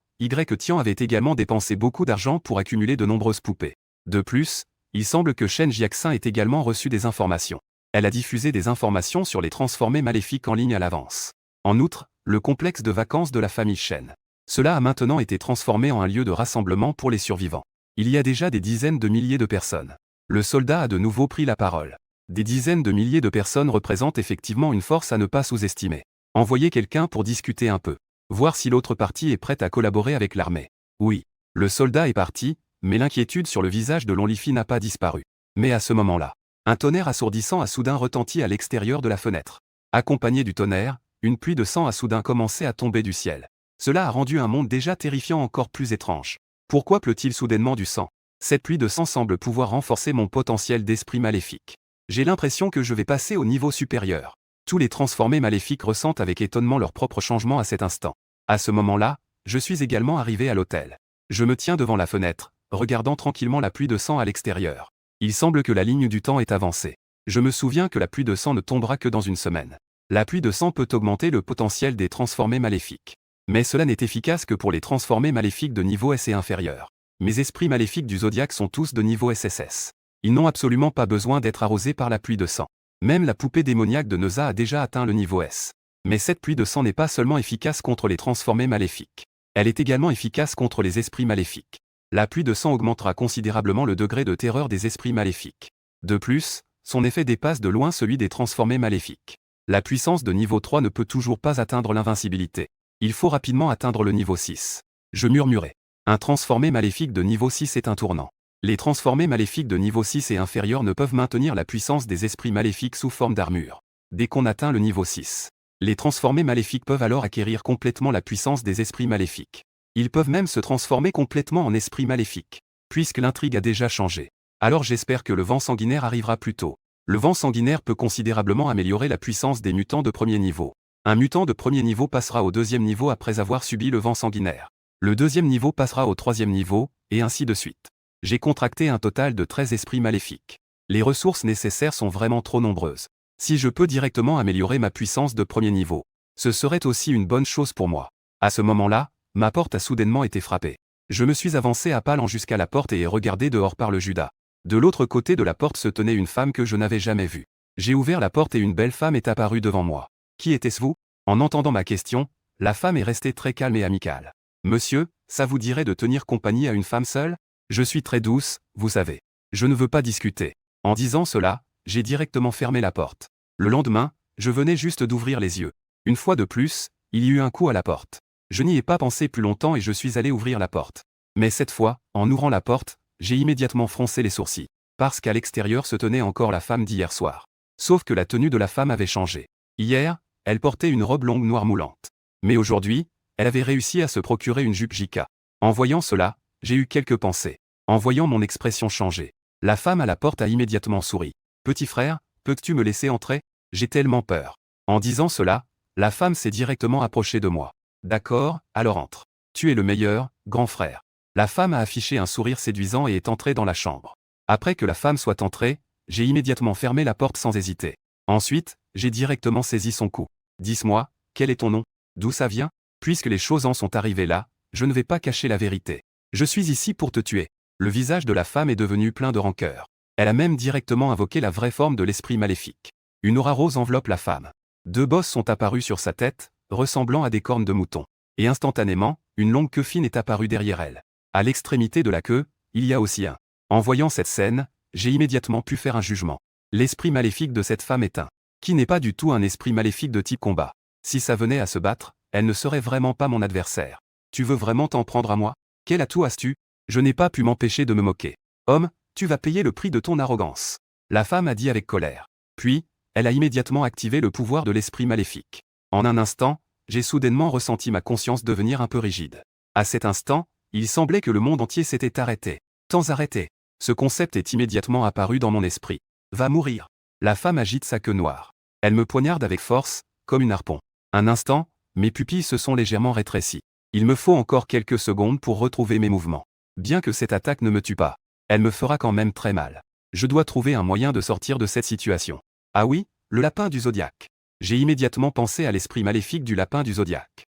Tian avait également dépensé beaucoup d'argent pour accumuler de nombreuses poupées. De plus, il semble que Shen Jiaxin ait également reçu des informations. Elle a diffusé des informations sur les transformés maléfiques en ligne à l'avance. En outre, le complexe de vacances de la famille Shen. Cela a maintenant été transformé en un lieu de rassemblement pour les survivants. Il y a déjà des dizaines de milliers de personnes. Le soldat a de nouveau pris la parole. Des dizaines de milliers de personnes représentent effectivement une force à ne pas sous-estimer. Envoyez quelqu'un pour discuter un peu. Voir si l'autre partie est prête à collaborer avec l'armée. Oui. Le soldat est parti, mais l'inquiétude sur le visage de Lonlifei n'a pas disparu. Mais à ce moment-là, un tonnerre assourdissant a soudain retenti à l'extérieur de la fenêtre. Accompagné du tonnerre, une pluie de sang a soudain commencé à tomber du ciel. Cela a rendu un monde déjà terrifiant encore plus étrange. Pourquoi pleut-il soudainement du sang? Cette pluie de sang semble pouvoir renforcer mon potentiel d'esprit maléfique. J'ai l'impression que je vais passer au niveau supérieur. Tous les transformés maléfiques ressentent avec étonnement leur propre changement à cet instant. À ce moment-là, je suis également arrivé à l'hôtel. Je me tiens devant la fenêtre, regardant tranquillement la pluie de sang à l'extérieur. Il semble que la ligne du temps est avancée. Je me souviens que la pluie de sang ne tombera que dans une semaine. La pluie de sang peut augmenter le potentiel des transformés maléfiques. Mais cela n'est efficace que pour les transformés maléfiques de niveau S et inférieur. Mes esprits maléfiques du zodiaque sont tous de niveau SSS. Ils n'ont absolument pas besoin d'être arrosés par la pluie de sang. Même la poupée démoniaque de Neuza a déjà atteint le niveau S. Mais cette pluie de sang n'est pas seulement efficace contre les transformés maléfiques. Elle est également efficace contre les esprits maléfiques. La pluie de sang augmentera considérablement le degré de terreur des esprits maléfiques. De plus, son effet dépasse de loin celui des transformés maléfiques. La puissance de niveau 3 ne peut toujours pas atteindre l'invincibilité. Il faut rapidement atteindre le niveau 6. Je murmurai. Un transformé maléfique de niveau 6 est un tournant. Les transformés maléfiques de niveau 6 et inférieur ne peuvent maintenir la puissance des esprits maléfiques sous forme d'armure. Dès qu'on atteint le niveau 6, les transformés maléfiques peuvent alors acquérir complètement la puissance des esprits maléfiques. Ils peuvent même se transformer complètement en esprits maléfiques. Puisque l'intrigue a déjà changé. Alors j'espère que le vent sanguinaire arrivera plus tôt. Le vent sanguinaire peut considérablement améliorer la puissance des mutants de premier niveau. Un mutant de premier niveau passera au deuxième niveau après avoir subi le vent sanguinaire. Le deuxième niveau passera au troisième niveau, et ainsi de suite. J'ai contracté un total de 13 esprits maléfiques. Les ressources nécessaires sont vraiment trop nombreuses. Si je peux directement améliorer ma puissance de premier niveau, ce serait aussi une bonne chose pour moi. À ce moment-là, ma porte a soudainement été frappée. Je me suis avancé à pas lents jusqu'à la porte et ai regardé dehors par le Judas. De l'autre côté de la porte se tenait une femme que je n'avais jamais vue. J'ai ouvert la porte et une belle femme est apparue devant moi. Qui était-ce vous? En entendant ma question, la femme est restée très calme et amicale. Monsieur, ça vous dirait de tenir compagnie à une femme seule? Je suis très douce, vous savez. Je ne veux pas discuter. En disant cela, j'ai directement fermé la porte. Le lendemain, je venais juste d'ouvrir les yeux. Une fois de plus, il y eut un coup à la porte. Je n'y ai pas pensé plus longtemps et je suis allé ouvrir la porte. Mais cette fois, en ouvrant la porte, j'ai immédiatement froncé les sourcils. Parce qu'à l'extérieur se tenait encore la femme d'hier soir. Sauf que la tenue de la femme avait changé. Hier, elle portait une robe longue noire moulante. Mais aujourd'hui, elle avait réussi à se procurer une jupe Jika. En voyant cela, j'ai eu quelques pensées. En voyant mon expression changer, la femme à la porte a immédiatement souri. « Petit frère, peux-tu me laisser entrer? J'ai tellement peur. » En disant cela, la femme s'est directement approchée de moi. « D'accord, alors entre. Tu es le meilleur, grand frère. » La femme a affiché un sourire séduisant et est entrée dans la chambre. Après que la femme soit entrée, j'ai immédiatement fermé la porte sans hésiter. Ensuite, j'ai directement saisi son cou. « Dis-moi, quel est ton nom? D'où ça vient? Puisque les choses en sont arrivées là, je ne vais pas cacher la vérité. Je suis ici pour te tuer. » Le visage de la femme est devenu plein de rancœur. Elle a même directement invoqué la vraie forme de l'esprit maléfique. Une aura rose enveloppe la femme. 2 bosses sont apparus sur sa tête, ressemblant à des cornes de mouton. Et instantanément, une longue queue fine est apparue derrière elle. À l'extrémité de la queue, il y a aussi un. En voyant cette scène, j'ai immédiatement pu faire un jugement. L'esprit maléfique de cette femme est un. Qui n'est pas du tout un esprit maléfique de type combat. Si ça venait à se battre, elle ne serait vraiment pas mon adversaire. Tu veux vraiment t'en prendre à moi? Quel atout as-tu? Je n'ai pas pu m'empêcher de me moquer. Homme, tu vas payer le prix de ton arrogance. La femme a dit avec colère. Puis, elle a immédiatement activé le pouvoir de l'esprit maléfique. En un instant, j'ai soudainement ressenti ma conscience devenir un peu rigide. À cet instant, il semblait que le monde entier s'était arrêté. Temps arrêté. Ce concept est immédiatement apparu dans mon esprit. Va mourir. La femme agite sa queue noire. Elle me poignarde avec force, comme une harpon. Un instant, mes pupilles se sont légèrement rétrécies. Il me faut encore quelques secondes pour retrouver mes mouvements. Bien que cette attaque ne me tue pas, elle me fera quand même très mal. Je dois trouver un moyen de sortir de cette situation. Ah oui, le lapin du zodiaque. J'ai immédiatement pensé à l'esprit maléfique du lapin du zodiaque.